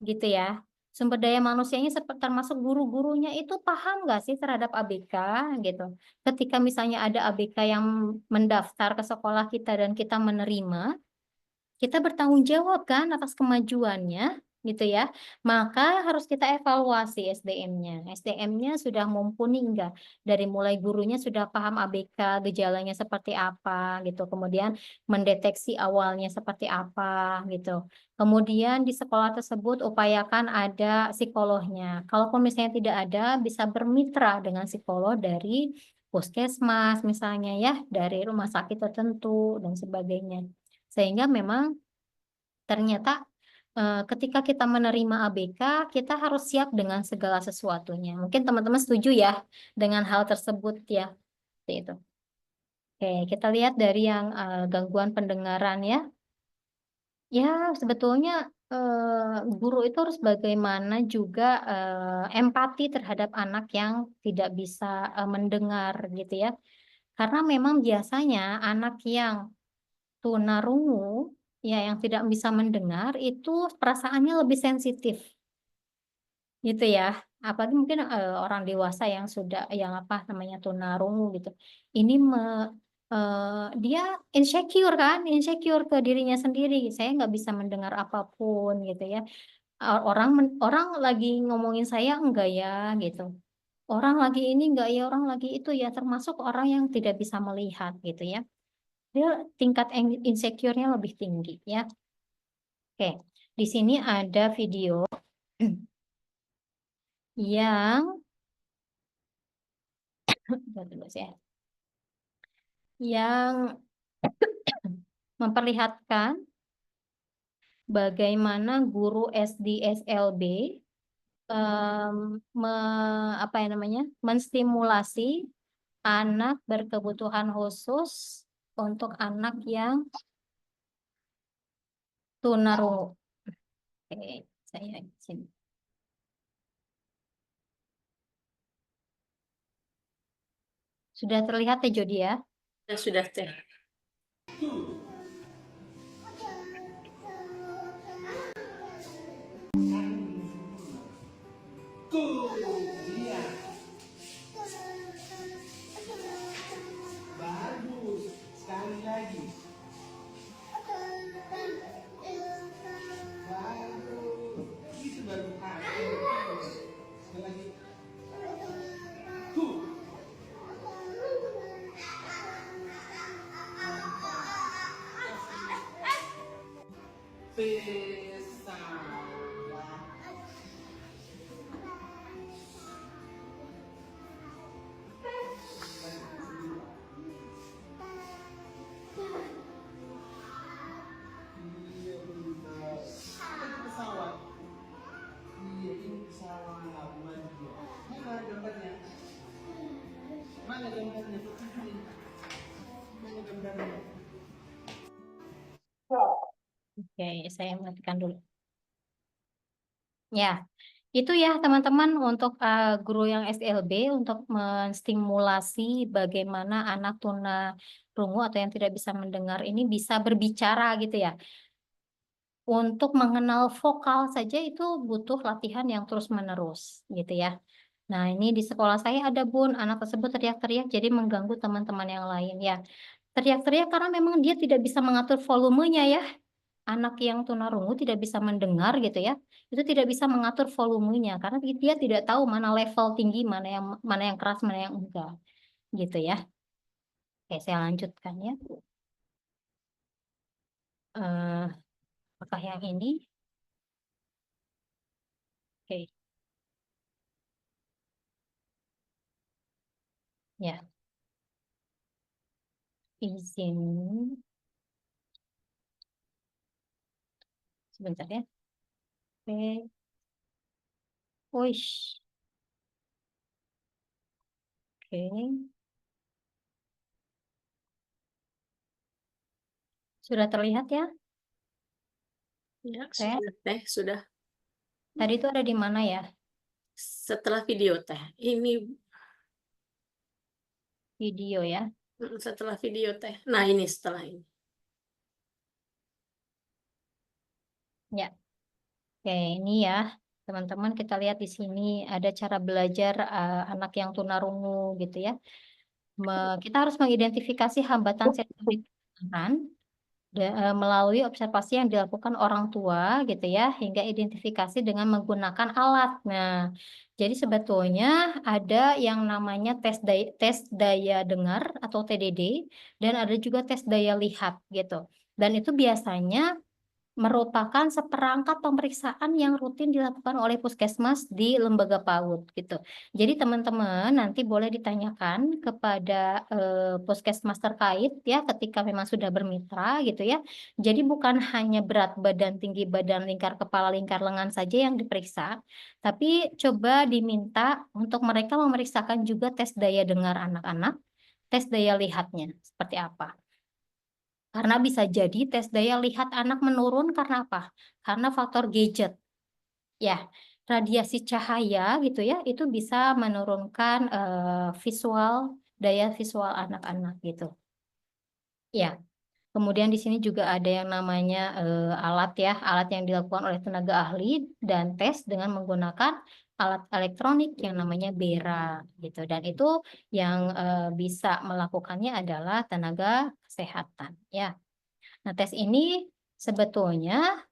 gitu ya. Sumber daya manusianya termasuk guru-gurunya itu paham nggak sih terhadap ABK gitu. Ketika misalnya ada ABK yang mendaftar ke sekolah kita dan kita menerima, kita bertanggung jawab kan atas kemajuannya gitu ya. Maka harus kita evaluasi SDM-nya. SDM-nya sudah mumpuni enggak? Dari mulai gurunya sudah paham ABK, gejalanya seperti apa gitu. Kemudian mendeteksi awalnya seperti apa gitu. Kemudian di sekolah tersebut upayakan ada psikolognya. Kalaupun misalnya tidak ada, bisa bermitra dengan psikolog dari puskesmas misalnya ya, dari rumah sakit tertentu dan sebagainya. Sehingga memang ternyata ketika kita menerima ABK, kita harus siap dengan segala sesuatunya. Mungkin teman-teman setuju ya dengan hal tersebut ya. Seperti itu. Oke, kita lihat dari yang gangguan pendengaran ya. Ya, sebetulnya guru itu harus bagaimana juga empati terhadap anak yang tidak bisa mendengar gitu ya. Karena memang biasanya anak yang tunarungu ya yang tidak bisa mendengar itu perasaannya lebih sensitif gitu ya, apalagi mungkin orang dewasa yang sudah yang apa namanya tunarungu gitu ini dia insecure kan, insecure ke dirinya sendiri, saya nggak bisa mendengar apapun gitu ya. Orang lagi ngomongin saya enggak ya gitu, orang lagi ini enggak ya, orang lagi itu ya, termasuk orang yang tidak bisa melihat gitu ya. Dia tingkat insecure-nya lebih tinggi ya. Oke, di sini ada video yang yang memperlihatkan bagaimana guru SD SLB apa ya namanya, menstimulasi anak berkebutuhan khusus untuk anak yang tunarungu. Oke, saya sini. Sudah terlihat ya Jody ya? Sudah Teh. Bagus, sekali lagi. Bagus, itu baru sekali lagi. Pesawat. Iya, ini pesawat. Mana gambarnya? Mana gambarnya? Mana gambarnya? Oke, saya matikan dulu. Ya, itu ya teman-teman untuk guru yang SLB untuk menstimulasi bagaimana anak tunarungu atau yang tidak bisa mendengar ini bisa berbicara gitu ya. Untuk mengenal vokal saja itu butuh latihan yang terus-menerus gitu ya. Nah, ini di sekolah saya ada Bun, anak tersebut teriak-teriak jadi mengganggu teman-teman yang lain ya. teriak-teriak karena memang dia tidak bisa mengatur volumenya ya. Anak yang tunarungu tidak bisa mendengar gitu ya, itu tidak bisa mengatur volumenya karena dia tidak tahu mana level tinggi, mana yang keras, mana yang enggak, gitu ya. Oke, saya lanjutkan ya. Apakah yang ini? Oke. Ya. Izin. Sebentar ya. Oke. Wish. Oke. Sudah terlihat ya? Ya, Teh? sudah Teh, sudah. Tadi itu ada di mana ya? Setelah video Teh. Ini Video ya. setelah video Teh. Nah, ini setelah ini. Ya. Oke, ini ya. Teman-teman kita lihat di sini ada cara belajar anak yang tunarungu gitu ya. Kita harus mengidentifikasi hambatan sensorik kedengaran melalui observasi yang dilakukan orang tua gitu ya, hingga identifikasi dengan menggunakan alat. Nah, jadi sebetulnya ada yang namanya tes daya dengar atau TDD dan ada juga tes daya lihat gitu. Dan itu biasanya merupakan seperangkat pemeriksaan yang rutin dilakukan oleh puskesmas di lembaga PAUD gitu. Jadi teman-teman nanti boleh ditanyakan kepada puskesmas terkait ya ketika memang sudah bermitra gitu ya. Jadi bukan hanya berat badan, tinggi badan, lingkar kepala, lingkar lengan saja yang diperiksa, tapi coba diminta untuk mereka memeriksakan juga tes daya dengar anak-anak, tes daya lihatnya seperti apa. Karena bisa jadi tes daya lihat anak menurun karena apa? Karena faktor gadget. Ya, radiasi cahaya gitu ya, itu bisa menurunkan daya visual anak-anak gitu. Ya, kemudian di sini juga ada yang namanya alat ya, alat yang dilakukan oleh tenaga ahli dan tes dengan menggunakan alat elektronik yang namanya BERA gitu. Dan itu yang bisa melakukannya adalah tenaga kesehatan ya. Nah, tes ini sebetulnya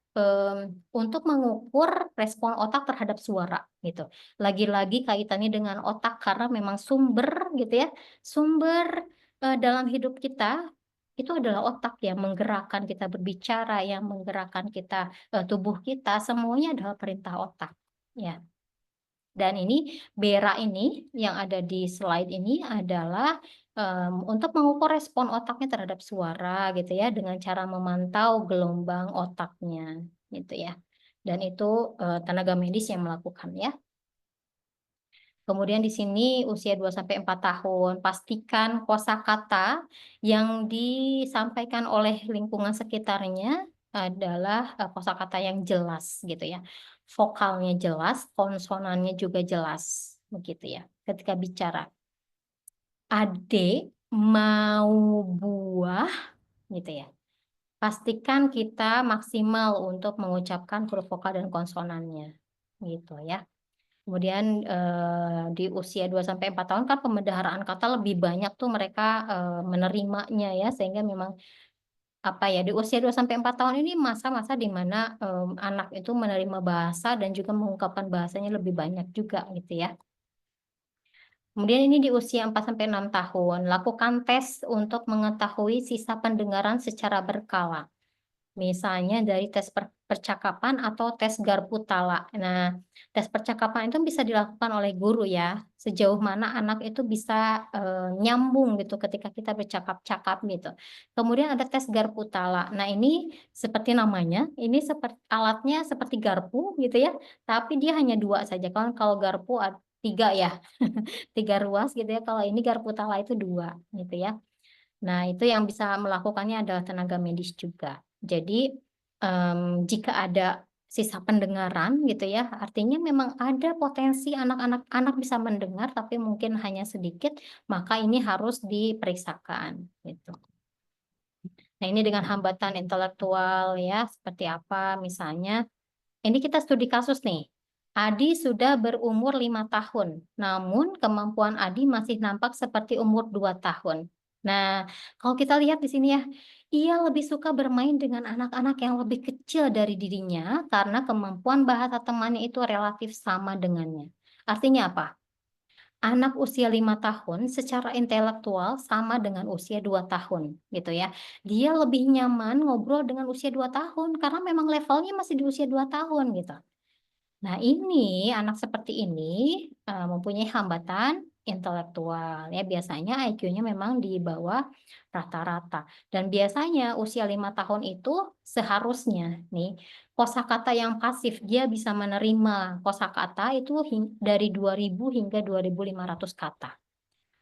untuk mengukur respon otak terhadap suara gitu. Lagi-lagi kaitannya dengan otak karena memang sumber gitu ya, sumber dalam hidup kita itu adalah otak yang menggerakkan kita berbicara, yang menggerakkan kita tubuh kita, semuanya adalah perintah otak ya. Dan ini BERA ini yang ada di slide ini adalah untuk mengukur respon otaknya terhadap suara gitu ya dengan cara memantau gelombang otaknya gitu ya. Dan itu tenaga medis yang melakukan ya. Kemudian di sini usia 2-4 tahun, pastikan kosakata yang disampaikan oleh lingkungan sekitarnya adalah kosakata yang jelas gitu ya. Vokalnya jelas, konsonannya juga jelas begitu ya. Ketika bicara, Ade mau buah gitu ya. Pastikan kita maksimal untuk mengucapkan huruf vokal dan konsonannya gitu ya. Kemudian di usia 2-4 tahun kan pembendaharaan kata lebih banyak tuh mereka menerimanya ya, sehingga memang apa ya, di usia 2-4 tahun ini masa-masa di mana anak itu menerima bahasa dan juga mengungkapkan bahasanya lebih banyak juga gitu ya. Kemudian ini di usia 4-6 tahun, lakukan tes untuk mengetahui sisa pendengaran secara berkala. Misalnya dari tes percakapan atau tes Garputala. Nah, tes percakapan itu bisa dilakukan oleh guru ya. Sejauh mana anak itu bisa nyambung gitu ketika kita bercakap-cakap gitu. Kemudian ada tes Garputala. Nah, ini seperti namanya, ini seperti alatnya seperti garpu gitu ya. Tapi dia hanya 2 saja. Kalau garpu 3 ya. 3 ruas gitu ya. Kalau ini Garputala itu 2 gitu ya. Nah, itu yang bisa melakukannya adalah tenaga medis juga. Jadi, jika ada sisa pendengaran gitu ya, artinya memang ada potensi anak-anak bisa mendengar, tapi mungkin hanya sedikit, maka ini harus diperiksakan gitu. Nah, ini dengan hambatan intelektual ya, seperti apa misalnya. Ini kita studi kasus nih. Adi sudah berumur 5 tahun, namun kemampuan Adi masih nampak seperti umur 2 tahun. Nah, kalau kita lihat di sini ya, ia lebih suka bermain dengan anak-anak yang lebih kecil dari dirinya karena kemampuan bahasa temannya itu relatif sama dengannya. Artinya apa? Anak usia 5 tahun secara intelektual sama dengan usia 2 tahun gitu ya. Dia lebih nyaman ngobrol dengan usia 2 tahun karena memang levelnya masih di usia 2 tahun gitu. Nah, ini anak seperti ini mempunyai hambatan intelektual ya. Biasanya IQ-nya memang di bawah rata-rata. Dan biasanya usia 5 tahun itu seharusnya nih kosakata yang pasif dia bisa menerima kosakata itu dari 2000 hingga 2500 kata.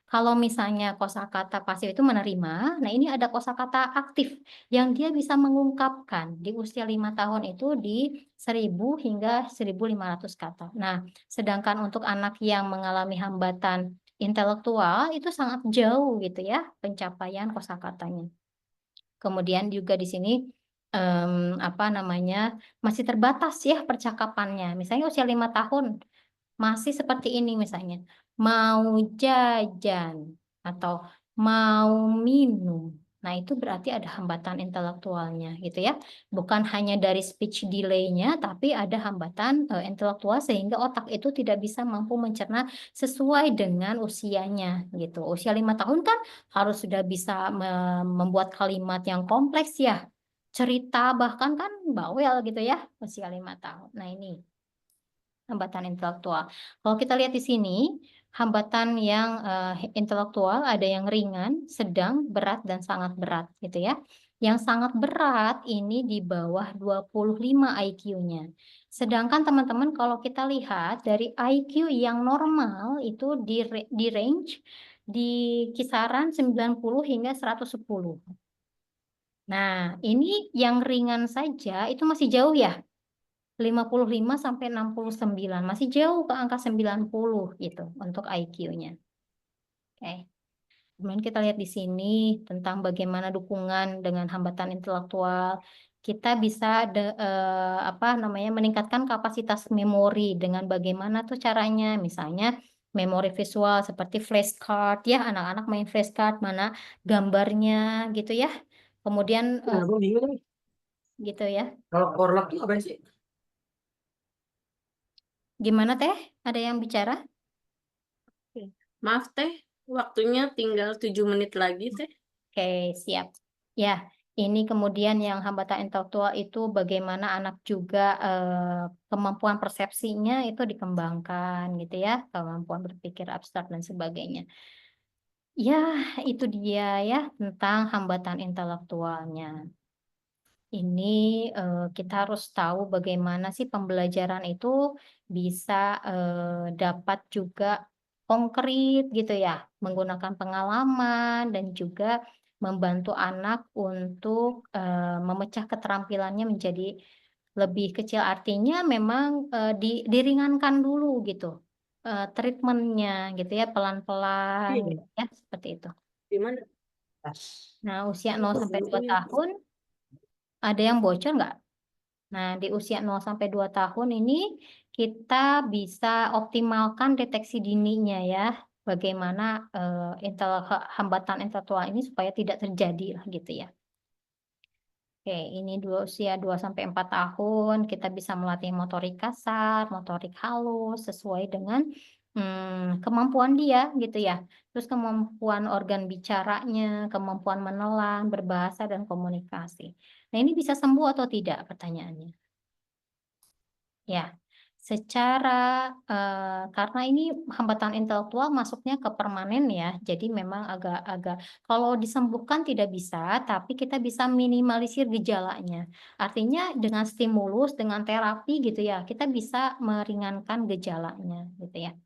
Kalau misalnya kosakata pasif itu menerima, nah ini ada kosakata aktif yang dia bisa mengungkapkan di usia 5 tahun itu di 1000 hingga 1500 kata. Nah, sedangkan untuk anak yang mengalami hambatan intelektual itu sangat jauh gitu ya pencapaian kosakatanya. Kemudian juga di sini apa namanya masih terbatas ya percakapannya. Misalnya usia 5 tahun masih seperti ini misalnya, mau jajan atau mau minum. Nah, itu berarti ada hambatan intelektualnya gitu ya. Bukan hanya dari speech delay-nya, tapi ada hambatan intelektual sehingga otak itu tidak bisa mampu mencerna sesuai dengan usianya gitu. Usia 5 tahun kan harus sudah bisa membuat kalimat yang kompleks ya. Cerita bahkan kan bawel gitu ya, usia 5 tahun. Nah, ini hambatan intelektual. Kalau kita lihat di sini, hambatan yang intelektual ada yang ringan, sedang, berat, dan sangat berat gitu ya. Yang sangat berat ini di bawah 25 IQ-nya. Sedangkan teman-teman kalau kita lihat dari IQ yang normal itu di range di kisaran 90 hingga 110. Nah, ini yang ringan saja itu masih jauh ya. 55 sampai 69, masih jauh ke angka 90 gitu untuk IQ-nya. Oke. Kemudian kita lihat di sini tentang bagaimana dukungan dengan hambatan intelektual. Kita bisa meningkatkan kapasitas memori dengan bagaimana tuh caranya. Misalnya memori visual seperti flashcard ya, anak-anak main flashcard mana gambarnya gitu ya. Kemudian gitu ya. Kalau korlap itu apa sih? Gimana Teh? Ada yang bicara? Maaf Teh, waktunya tinggal 7 menit lagi Teh. Oke, siap. Ya, ini kemudian yang hambatan intelektual itu bagaimana anak juga kemampuan persepsinya itu dikembangkan gitu ya, kemampuan berpikir abstrak dan sebagainya. Ya, itu dia ya tentang hambatan intelektualnya. Ini kita harus tahu bagaimana sih pembelajaran itu bisa dapat juga konkret gitu ya, menggunakan pengalaman dan juga membantu anak untuk memecah keterampilannya menjadi lebih kecil. Artinya memang diringankan dulu gitu, treatmentnya gitu ya, pelan-pelan gitu ya, seperti itu. Di mana? Nah, usia 0 sampai 2 tahun ada yang bocor nggak? Nah, di usia 0 sampai 2 tahun ini kita bisa optimalkan deteksi dininya ya. Bagaimana hambatan intelektual ini supaya tidak terjadi lah gitu ya. Oke, ini usia 2 sampai 4 tahun kita bisa melatih motorik kasar, motorik halus sesuai dengan kemampuan dia gitu ya. Terus kemampuan organ bicaranya, kemampuan menelan, berbahasa dan komunikasi. Nah, ini bisa sembuh atau tidak pertanyaannya? Ya, secara karena ini hambatan intelektual masuknya ke permanen ya, jadi memang agak-agak kalau disembuhkan tidak bisa, tapi kita bisa minimalisir gejalanya. Artinya dengan stimulus, dengan terapi gitu ya, kita bisa meringankan gejalanya gitu ya.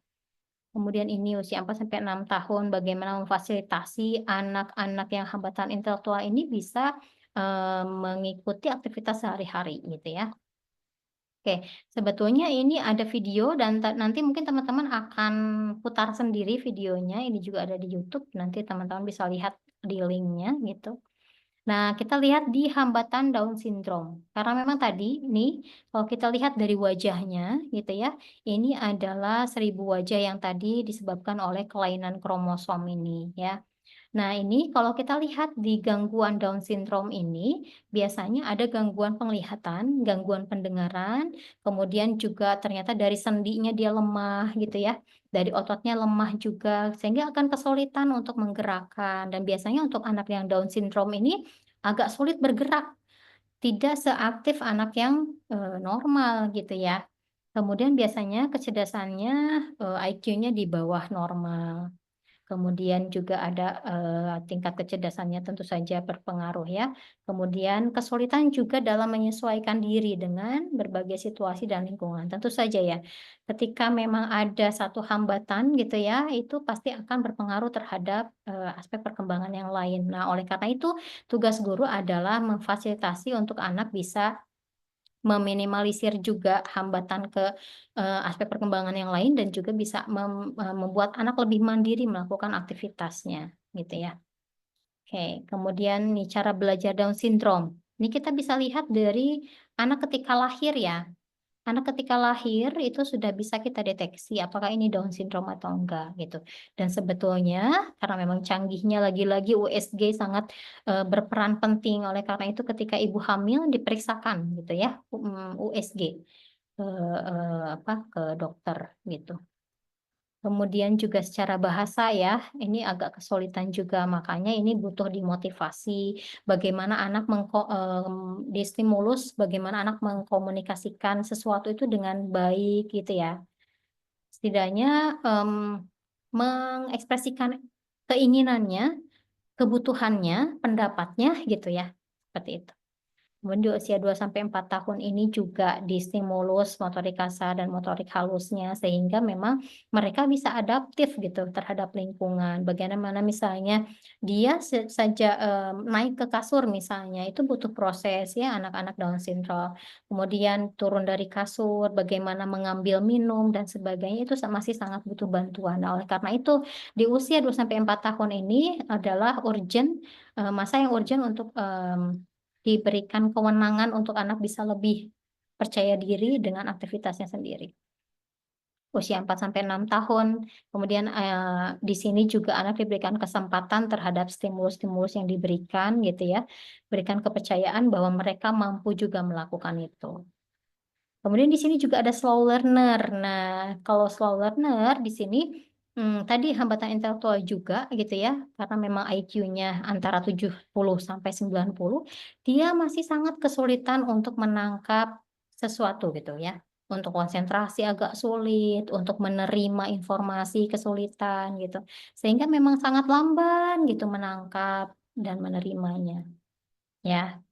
Kemudian ini usia 4 sampai 6 tahun bagaimana memfasilitasi anak-anak yang hambatan intelektual ini bisa mengikuti aktivitas sehari-hari gitu ya. Oke, sebetulnya ini ada video dan nanti mungkin teman-teman akan putar sendiri videonya. Ini juga ada di YouTube. Nanti teman-teman bisa lihat di linknya gitu. Nah, kita lihat di hambatan Down syndrome. Karena memang tadi nih, kalau kita lihat dari wajahnya gitu ya, ini adalah 1000 wajah yang tadi disebabkan oleh kelainan kromosom ini ya. Nah, ini kalau kita lihat di gangguan Down syndrome ini, biasanya ada gangguan penglihatan, gangguan pendengaran, kemudian juga ternyata dari sendinya dia lemah gitu ya, dari ototnya lemah juga, sehingga akan kesulitan untuk menggerakkan. Dan biasanya untuk anak yang Down syndrome ini agak sulit bergerak, tidak seaktif anak yang normal gitu ya. Kemudian biasanya kecerdasannya IQ-nya di bawah normal. Kemudian juga ada tingkat kecerdasannya tentu saja berpengaruh ya. Kemudian kesulitan juga dalam menyesuaikan diri dengan berbagai situasi dan lingkungan. Tentu saja ya, ketika memang ada satu hambatan gitu ya, itu pasti akan berpengaruh terhadap aspek perkembangan yang lain. Nah, oleh karena itu tugas guru adalah memfasilitasi untuk anak bisa meminimalisir juga hambatan ke aspek perkembangan yang lain dan juga bisa membuat anak lebih mandiri melakukan aktivitasnya gitu ya. Oke, kemudian nih cara belajar Down syndrome. Ini kita bisa lihat dari anak ketika lahir ya. Anak ketika lahir itu sudah bisa kita deteksi apakah ini Down syndrome atau enggak gitu. Dan sebetulnya karena memang canggihnya lagi-lagi USG sangat berperan penting. Oleh karena itu ketika ibu hamil diperiksakan gitu ya USG ke dokter gitu. Kemudian juga secara bahasa ya, ini agak kesulitan juga, makanya ini butuh dimotivasi, bagaimana anak distimulus, bagaimana anak mengkomunikasikan sesuatu itu dengan baik gitu ya. Setidaknya mengekspresikan keinginannya, kebutuhannya, pendapatnya gitu ya, seperti itu. Kemudian di usia 2-4 tahun ini juga distimulus motorik kasar dan motorik halusnya sehingga memang mereka bisa adaptif gitu terhadap lingkungan. Bagaimana misalnya dia saja naik ke kasur misalnya itu butuh proses ya anak-anak Down syndrome. Kemudian turun dari kasur, bagaimana mengambil minum dan sebagainya itu masih sangat butuh bantuan. Nah, oleh karena itu di usia 2-4 tahun ini adalah masa yang urgent untuk diberikan kewenangan untuk anak bisa lebih percaya diri dengan aktivitasnya sendiri. Usia 4-6 tahun, kemudian di sini juga anak diberikan kesempatan terhadap stimulus-stimulus yang diberikan gitu ya, berikan kepercayaan bahwa mereka mampu juga melakukan itu. Kemudian di sini juga ada slow learner. Nah, kalau slow learner di sini tadi hambatan intelektual juga gitu ya, karena memang IQ-nya antara 70-90, dia masih sangat kesulitan untuk menangkap sesuatu gitu ya. Untuk konsentrasi agak sulit, untuk menerima informasi kesulitan gitu. Sehingga memang sangat lamban gitu menangkap dan menerimanya. Ya.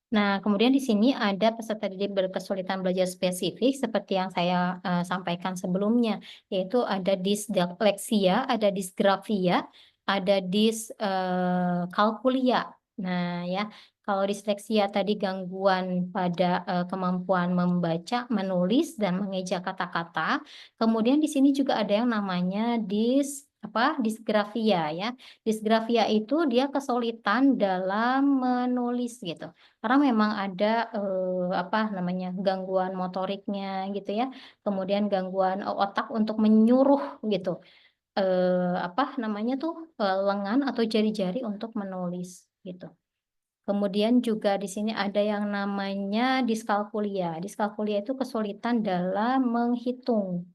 Nah, kemudian di sini ada peserta didik berkesulitan belajar spesifik seperti yang saya sampaikan sebelumnya, yaitu ada disleksia, ada disgrafia, ada diskalkulia. Nah, ya, kalau disleksia tadi gangguan pada kemampuan membaca, menulis, dan mengeja kata-kata. Kemudian di sini juga ada yang namanya disgrafia ya. Disgrafia itu dia kesulitan dalam menulis gitu. Karena memang ada gangguan motoriknya gitu ya, kemudian gangguan otak untuk menyuruh gitu lengan atau jari-jari untuk menulis gitu. Kemudian juga di sini ada yang namanya diskalkulia. Diskalkulia itu kesulitan dalam menghitung,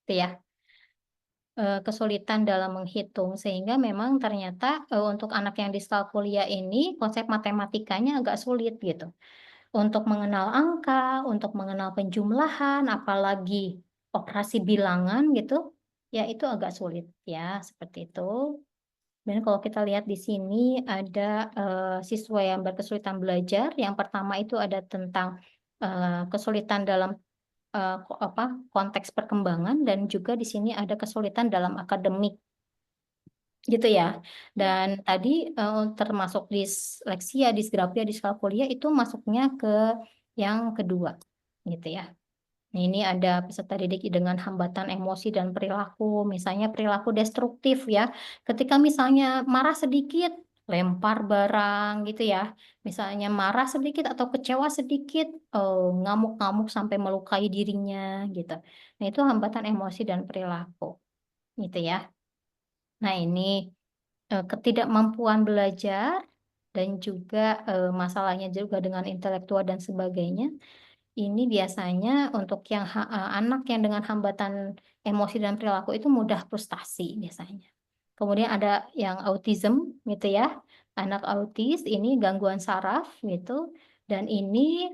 gitu ya. Kesulitan dalam menghitung sehingga memang ternyata untuk anak yang diskalkulia ini konsep matematikanya agak sulit gitu. Untuk mengenal angka, untuk mengenal penjumlahan, apalagi operasi bilangan gitu, ya itu agak sulit ya, seperti itu. Dan kalau kita lihat di sini ada siswa yang berkesulitan belajar. Yang pertama itu ada tentang kesulitan dalam konteks perkembangan dan juga di sini ada kesulitan dalam akademik gitu ya. Dan tadi termasuk disleksia, disgrafia, diskalkulia itu masuknya ke yang kedua gitu ya. Nah, ini ada peserta didik dengan hambatan emosi dan perilaku, misalnya perilaku destruktif ya. Ketika misalnya marah sedikit, lempar barang gitu ya. Misalnya marah sedikit atau kecewa sedikit, ngamuk-ngamuk sampai melukai dirinya gitu. Nah, itu hambatan emosi dan perilaku gitu ya. Nah, ini ketidakmampuan belajar dan juga masalahnya juga dengan intelektual dan sebagainya. Ini biasanya untuk yang anak yang dengan hambatan emosi dan perilaku itu mudah frustasi biasanya. Kemudian ada yang autism gitu ya. Anak autis ini gangguan saraf gitu. Dan ini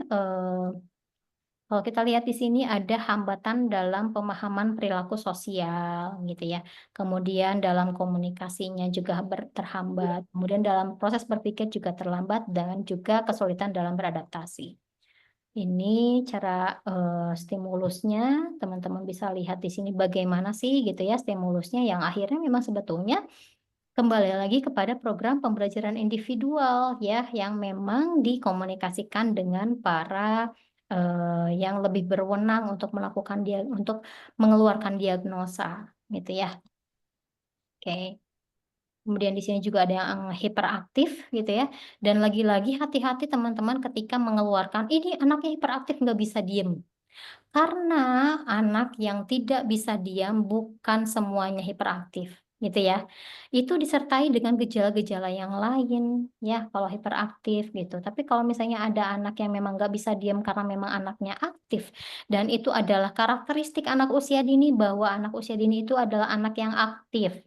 kalau kita lihat di sini ada hambatan dalam pemahaman perilaku sosial gitu ya. Kemudian dalam komunikasinya juga terhambat. Kemudian dalam proses berpikir juga terlambat dan juga kesulitan dalam beradaptasi. Ini cara stimulusnya, teman-teman bisa lihat di sini bagaimana sih gitu ya stimulusnya yang akhirnya memang sebetulnya kembali lagi kepada program pembelajaran individual ya yang memang dikomunikasikan dengan para yang lebih berwenang untuk melakukan untuk mengeluarkan diagnosa gitu ya. Oke. Kemudian di sini juga ada yang hiperaktif gitu ya. Dan lagi-lagi hati-hati teman-teman ketika mengeluarkan, ini anaknya hiperaktif nggak bisa diem. Karena anak yang tidak bisa diam bukan semuanya hiperaktif gitu ya. Itu disertai dengan gejala-gejala yang lain ya kalau hiperaktif gitu. Tapi kalau misalnya ada anak yang memang nggak bisa diam karena memang anaknya aktif dan itu adalah karakteristik anak usia dini bahwa anak usia dini itu adalah anak yang aktif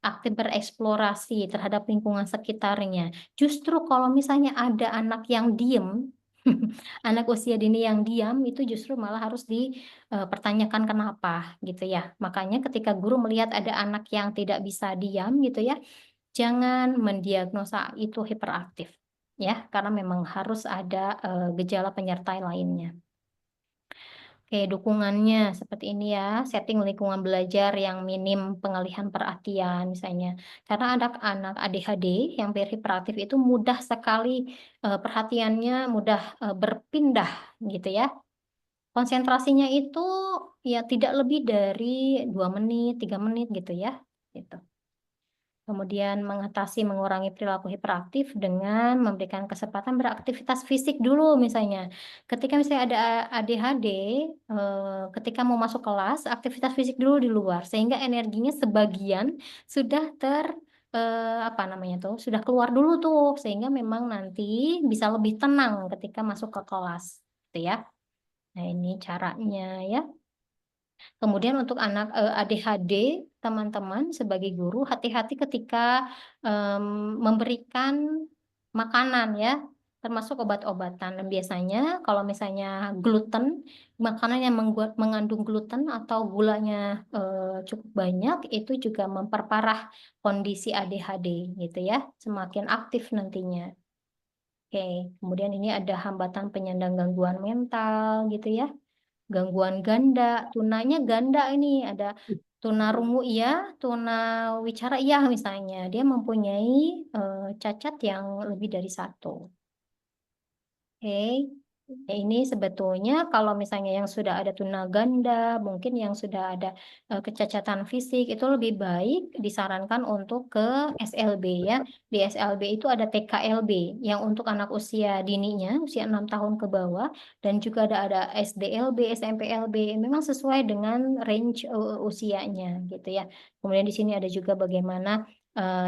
bereksplorasi terhadap lingkungan sekitarnya. Justru kalau misalnya ada anak yang diem, anak usia dini yang diam itu justru malah harus dipertanyakan kenapa gitu ya. Makanya ketika guru melihat ada anak yang tidak bisa diam gitu ya, jangan mendiagnosa itu hiperaktif ya, karena memang harus ada gejala penyertai lainnya. Oke, dukungannya seperti ini ya, setting lingkungan belajar yang minim pengalihan perhatian misalnya. Karena anak-anak ADHD yang hiperaktif itu mudah sekali perhatiannya mudah berpindah gitu ya. Konsentrasinya itu ya tidak lebih dari 2 menit, 3 menit gitu ya. Gitu. Kemudian mengurangi perilaku hiperaktif dengan memberikan kesempatan beraktivitas fisik dulu misalnya. Ketika misalnya ada ADHD, ketika mau masuk kelas, aktivitas fisik dulu di luar sehingga energinya sebagian sudah sudah keluar dulu tuh sehingga memang nanti bisa lebih tenang ketika masuk ke kelas, gitu ya. Nah, ini caranya ya. Kemudian untuk anak ADHD, teman-teman sebagai guru hati-hati ketika memberikan makanan ya, termasuk obat-obatan. Dan biasanya kalau misalnya gluten, makanan yang mengandung gluten atau gulanya cukup banyak, itu juga memperparah kondisi ADHD gitu ya, semakin aktif nantinya. Oke, kemudian ini ada hambatan penyandang gangguan mental gitu ya. Gangguan ganda, tunanya ganda ini ada tunarungu iya, tunawicara iya misalnya. Dia mempunyai cacat yang lebih dari 1. Oke. Ya, ini sebetulnya kalau misalnya yang sudah ada tunaganda, mungkin yang sudah ada kecacatan fisik, itu lebih baik disarankan untuk ke SLB ya. Di SLB itu ada TKLB yang untuk anak usia dininya, usia 6 tahun ke bawah, dan juga ada SDLB, SMPLB, memang sesuai dengan range usianya gitu ya. Kemudian di sini ada juga bagaimana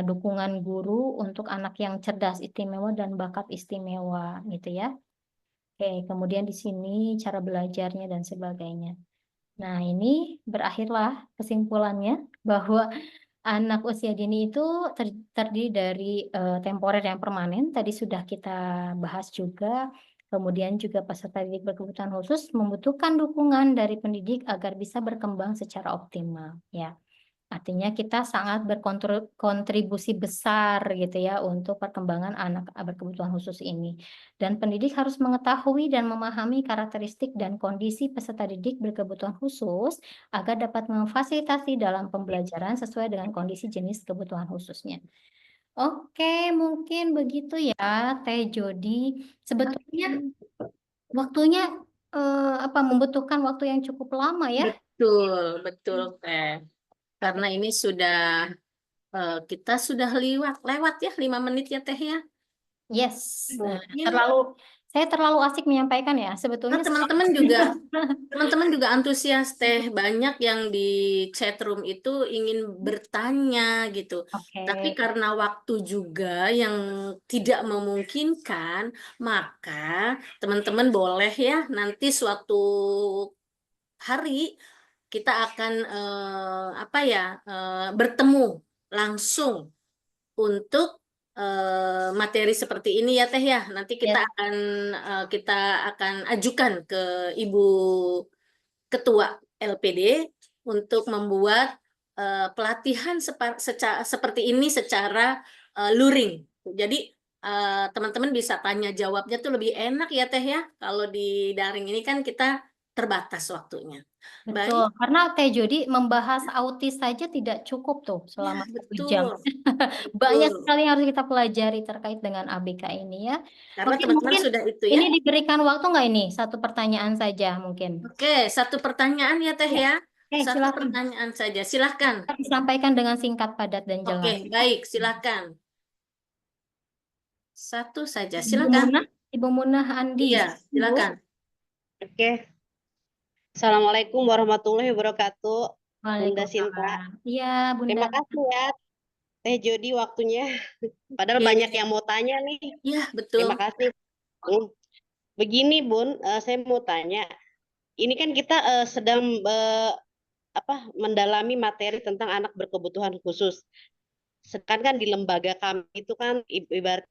dukungan guru untuk anak yang cerdas istimewa dan bakat istimewa gitu ya. Oke, kemudian di sini cara belajarnya dan sebagainya. Nah, ini berakhirlah kesimpulannya bahwa anak usia dini itu terdiri dari temporer yang permanen, tadi sudah kita bahas juga. Kemudian juga peserta didik berkebutuhan khusus membutuhkan dukungan dari pendidik agar bisa berkembang secara optimal, ya. Artinya kita sangat berkontribusi besar gitu ya untuk perkembangan anak berkebutuhan khusus ini. Dan pendidik harus mengetahui dan memahami karakteristik dan kondisi peserta didik berkebutuhan khusus agar dapat memfasilitasi dalam pembelajaran sesuai dengan kondisi jenis kebutuhan khususnya. Oke, mungkin begitu ya, Teh Jody. Sebetulnya waktunya membutuhkan waktu yang cukup lama ya. Betul, betul, Teh. Karena ini sudah kita sudah lewat ya 5 menit ya Teh ya. Yes, Mungkin terlalu Saya terlalu asik menyampaikan ya. Nah, Sebetulnya teman-teman juga antusias teh. Banyak yang di chat room itu ingin bertanya gitu. Tapi Oke. karena waktu juga yang tidak memungkinkan, maka teman-teman boleh ya nanti suatu hari kita akan bertemu langsung untuk materi seperti ini ya Teh ya. Nanti kita Ya. akan ajukan ke Ibu Ketua LPD untuk membuat pelatihan seperti ini secara luring. Jadi teman-teman bisa tanya jawabnya tuh lebih enak ya Teh ya. Kalau di daring ini kan kita terbatas waktunya. Betul, Baik, karena Teh Jody membahas autis saja tidak cukup tuh selama 1 jam. betul. Banyak Betul. sekali yang harus kita pelajari terkait dengan ABK ini ya. Karena Oke, teman-teman mungkin sudah itu ini ya. diberikan waktu nggak ini? 1 pertanyaan saja mungkin. Oke, satu pertanyaan ya Teh Ya. ya. Oke, Satu silakan. pertanyaan saja. Silahkan. Disampaikan dengan singkat, padat, dan jelas. Oke, baik. Silahkan. Satu saja. Ibu Silahkan. Munah, Ibu Munah Andi. Iya, silakan. Oke. Assalamualaikum warahmatullahi wabarakatuh. Bunda Sinta. Waalaikumsalam. Iya, Bunda. Terima kasih ya Teh Jody waktunya. Padahal Oke. banyak yang mau tanya nih. Iya, betul. Terima kasih. Begini Bun, saya mau tanya. Ini kan kita sedang mendalami materi tentang anak berkebutuhan khusus. Sedangkan kan di lembaga kami itu kan ibarat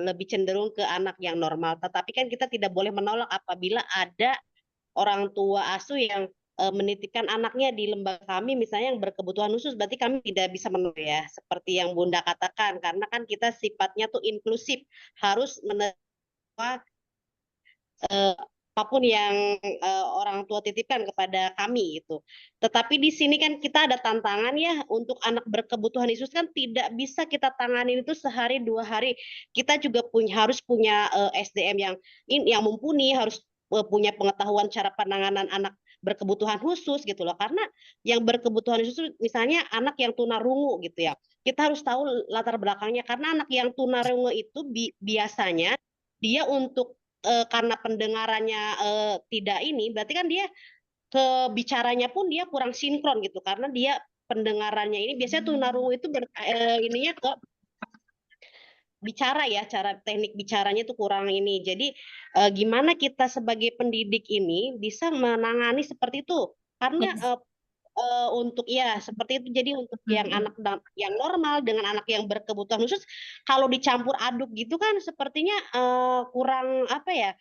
lebih cenderung ke anak yang normal. Tetapi kan kita tidak boleh menolak apabila ada orang tua asuh yang menitipkan anaknya di lembaga kami misalnya yang berkebutuhan khusus, berarti kami tidak bisa menolak ya, seperti yang Bunda katakan, karena kan kita sifatnya tuh inklusif, harus menerima apapun yang orang tua titipkan kepada kami gitu. Tetapi di sini kan kita ada tantangan ya, untuk anak berkebutuhan khusus kan tidak bisa kita tangani itu sehari 2 hari. Kita juga harus punya SDM yang mumpuni, harus punya pengetahuan cara penanganan anak berkebutuhan khusus gitu loh. Karena yang berkebutuhan khusus misalnya anak yang tunarungu gitu ya. Kita harus tahu latar belakangnya, karena anak yang tunarungu itu biasanya dia untuk karena pendengarannya tidak ini, berarti kan dia bicaranya pun dia kurang sinkron gitu, karena dia pendengarannya ini biasanya tunarungu itu ininya ke bicara ya, cara teknik bicaranya itu kurang ini. Jadi gimana kita sebagai pendidik ini bisa menangani seperti itu? Karena untuk ya seperti itu. Jadi untuk yang anak yang normal dengan anak yang berkebutuhan khusus, kalau dicampur aduk gitu kan sepertinya kurang apa ya?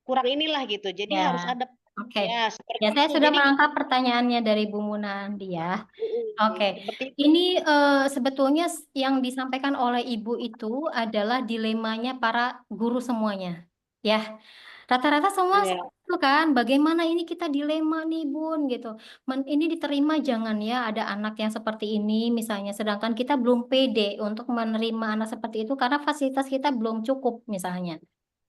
Kurang inilah gitu. Jadi Ya. harus ada Oke. ya seperti Ya, saya itu. sudah Jadi menangkap pertanyaannya dari Bu Munandi ya. Oke, seperti itu. ini sebetulnya yang disampaikan oleh Ibu itu adalah dilemanya para guru semuanya. Ya, rata-rata semua Iya. seperti itu kan. Bagaimana ini kita dilema nih Bun gitu. Ini diterima jangan ya ada anak yang seperti ini misalnya. Sedangkan kita belum pede untuk menerima anak seperti itu karena fasilitas kita belum cukup misalnya.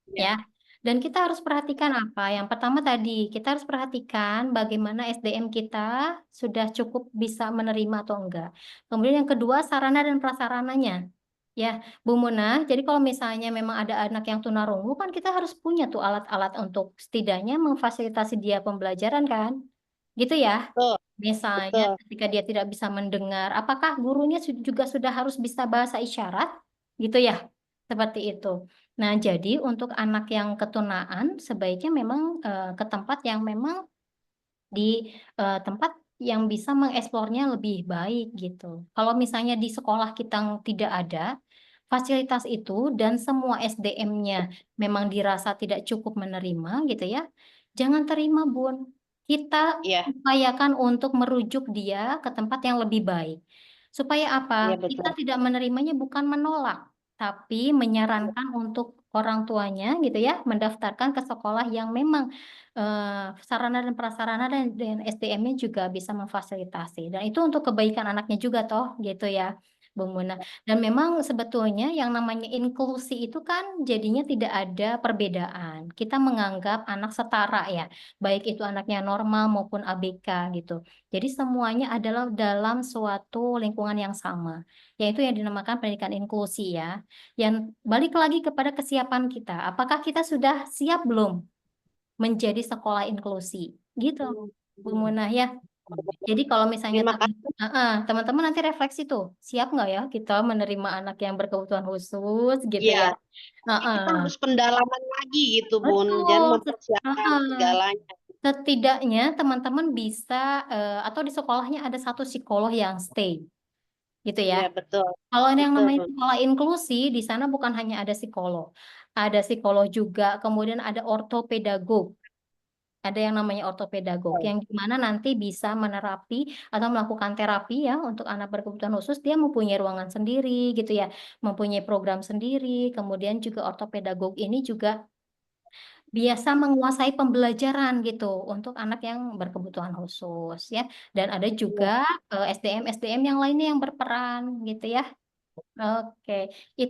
Iya. Ya. Dan kita harus perhatikan apa? Yang pertama tadi, kita harus perhatikan bagaimana SDM kita sudah cukup bisa menerima atau enggak. Kemudian yang kedua, sarana dan prasarananya. Ya, Bu Munah, jadi kalau misalnya memang ada anak yang tunarungu, kan kita harus punya tuh alat-alat untuk setidaknya memfasilitasi dia pembelajaran kan? Gitu ya? Betul. Misalnya Betul. ketika dia tidak bisa mendengar, apakah gurunya juga sudah harus bisa bahasa isyarat? Gitu ya? Seperti itu. Nah, jadi untuk anak yang ketunaan sebaiknya memang ke tempat yang memang di tempat yang bisa mengeksplornya lebih baik gitu. Kalau misalnya di sekolah kita tidak ada fasilitas itu dan semua SDM-nya memang dirasa tidak cukup menerima gitu ya, jangan terima Bun. Kita Iya. upayakan untuk merujuk dia ke tempat yang lebih baik. Supaya apa? Iya, betul. Kita tidak menerimanya bukan menolak, tapi menyarankan untuk orang tuanya gitu ya, mendaftarkan ke sekolah yang memang sarana dan prasarana dan SDM-nya juga bisa memfasilitasi. Dan itu untuk kebaikan anaknya juga toh gitu ya. Bung Muna. Dan memang sebetulnya yang namanya inklusi itu kan jadinya tidak ada perbedaan. Kita menganggap anak setara ya, baik itu anaknya normal maupun ABK gitu. Jadi semuanya adalah dalam suatu lingkungan yang sama, yaitu yang dinamakan pendidikan inklusi ya. Yang balik lagi kepada kesiapan kita. Apakah kita sudah siap belum menjadi sekolah inklusi? Gitu, Bung Munah ya. Jadi kalau misalnya Terima kasih. teman-teman nanti refleksi tuh, siap nggak ya kita menerima anak yang berkebutuhan khusus gitu Iya, ya? kita harus pendalaman lagi gitu, Bun, dan Betul. mempersiapkan segalanya. Setidaknya teman-teman bisa atau di sekolahnya ada satu psikolog yang stay, gitu ya. Iya, betul. Kalau yang namanya Betul. sekolah inklusi di sana bukan hanya ada psikolog juga, kemudian ada ortopedagog. Ada yang namanya ortopedagog, yang dimana nanti bisa menerapi atau melakukan terapi ya untuk anak berkebutuhan khusus. Dia mempunyai ruangan sendiri gitu ya, mempunyai program sendiri. Kemudian juga ortopedagog ini juga biasa menguasai pembelajaran gitu untuk anak yang berkebutuhan khusus ya. Dan ada juga SDM-SDM yang lainnya yang berperan gitu ya. Oke, itu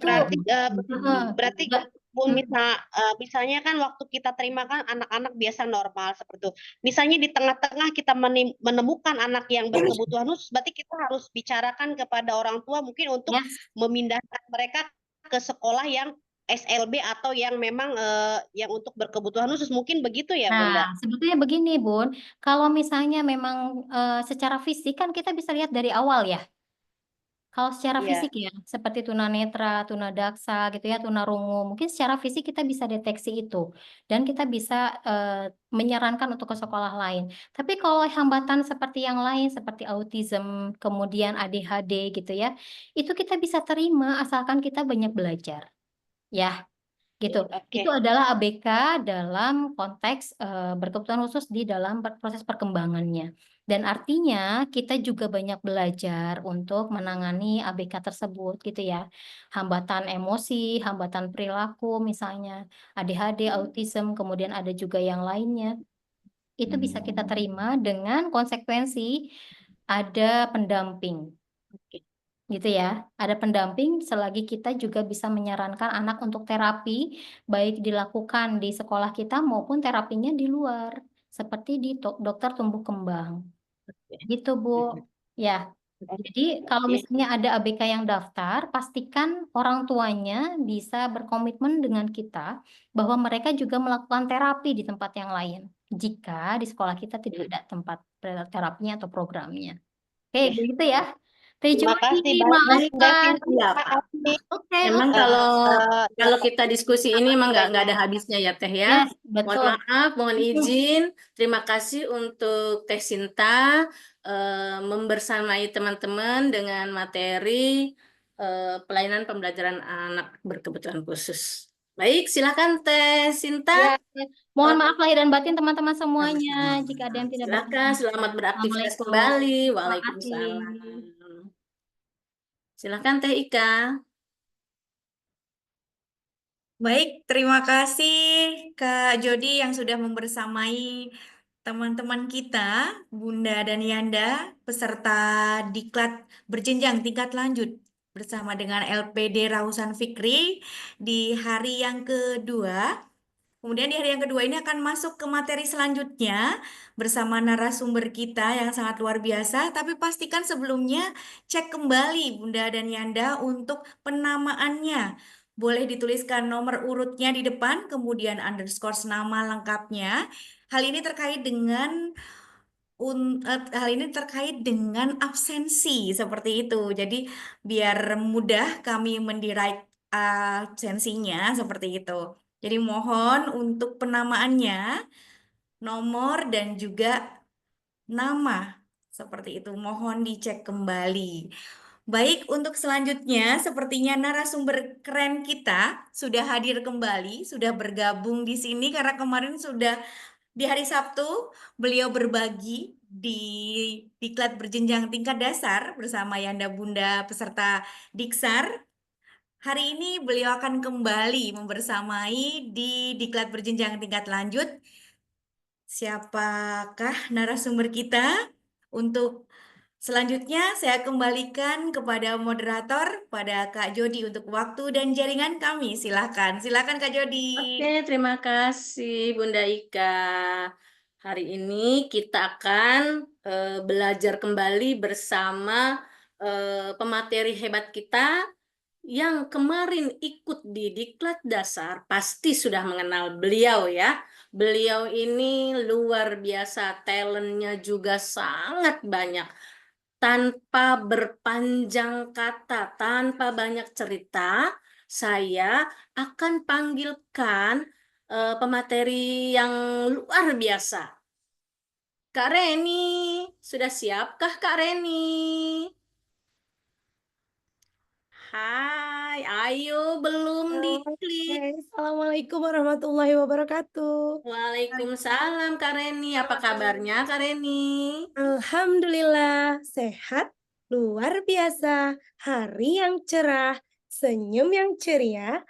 Berarti Bun, misalnya kan waktu kita terima kan anak-anak biasa normal seperti itu. Misalnya di tengah-tengah kita menemukan anak yang berkebutuhan khusus, berarti kita harus bicarakan kepada orang tua mungkin untuk memindahkan mereka ke sekolah yang SLB atau yang memang yang untuk berkebutuhan khusus, mungkin begitu ya, Bunda? Nah, sebetulnya begini, Bun. Kalau misalnya memang secara fisik kan kita bisa lihat dari awal ya. Kalau secara fisik ya, seperti tunanetra, tunadaksa gitu ya, tunarungu, mungkin secara fisik kita bisa deteksi itu. Dan kita bisa menyarankan untuk ke sekolah lain. Tapi kalau hambatan seperti yang lain, seperti autism, kemudian ADHD gitu ya, itu kita bisa terima asalkan kita banyak belajar. Ya, gitu. Itu adalah ABK dalam konteks berkebutuhan khusus di dalam proses perkembangannya. Dan artinya kita juga banyak belajar untuk menangani ABK tersebut gitu ya. Hambatan emosi, hambatan perilaku misalnya, ADHD, autism, kemudian ada juga yang lainnya. Itu bisa kita terima dengan konsekuensi ada pendamping. Gitu ya, ada pendamping selagi kita juga bisa menyarankan anak untuk terapi, baik dilakukan di sekolah kita maupun terapinya di luar, seperti di dokter tumbuh kembang. Gitu, Bu. Ya, jadi kalau misalnya ada ABK yang daftar, pastikan orang tuanya bisa berkomitmen dengan kita bahwa mereka juga melakukan terapi di tempat yang lain, jika di sekolah kita tidak ada tempat terapinya atau programnya. Oke, begitu ya. Terima kasih Maaf, banyak, Oke, Memang kalau kita diskusi ini emang nggak ada habisnya ya Teh ya. betul. Mohon maaf, mohon izin. Terima kasih untuk Teh Sinta membersamai teman-teman dengan materi pelayanan pembelajaran anak berkebutuhan khusus. Baik, silakan Teh Sinta. Mohon maaf lahir dan batin teman-teman semuanya jika ada yang tidak Silakan, selamat beraktivitas kembali. Waalaikumsalam. Silakan Teh Ika. Baik, terima kasih Kak Jody yang sudah membersamai teman-teman kita, Bunda dan Yanda, peserta diklat berjenjang tingkat lanjut bersama dengan LPD Rausan Fikri di hari yang kedua. Kemudian di hari yang kedua ini akan masuk ke materi selanjutnya bersama narasumber kita yang sangat luar biasa. Tapi pastikan sebelumnya cek kembali Bunda dan Yanda untuk penamaannya. Boleh dituliskan nomor urutnya di depan, kemudian underscore nama lengkapnya. Hal ini terkait dengan absensi seperti itu. Jadi biar mudah kami mendirect absensinya seperti itu. Jadi mohon untuk penamaannya, nomor dan juga nama seperti itu. Mohon dicek kembali. Baik, untuk selanjutnya sepertinya narasumber keren kita sudah hadir kembali, sudah bergabung di sini karena kemarin sudah di hari Sabtu beliau berbagi di diklat berjenjang tingkat dasar bersama Yanda Bunda peserta Diksar. Hari ini beliau akan kembali membersamai di diklat berjenjang tingkat lanjut. Siapakah narasumber kita untuk Selanjutnya saya kembalikan kepada moderator, pada Kak Jody untuk waktu dan jaringan kami. Silakan Kak Jody. Oke, terima kasih Bunda Ika. Hari ini kita akan belajar kembali bersama pemateri hebat kita yang kemarin ikut di Diklat Dasar. Pasti sudah mengenal beliau ya. Beliau ini luar biasa, talentnya juga sangat banyak. Tanpa berpanjang kata, tanpa banyak cerita, saya akan panggilkan pemateri yang luar biasa. Kak Reni, sudah siapkah Kak Reni? Hai, ayo belum diklik. Assalamualaikum warahmatullahi wabarakatuh. Waalaikumsalam Kak Reni, apa kabarnya Kak Reni? Alhamdulillah, sehat, luar biasa. Hari yang cerah, senyum yang ceria,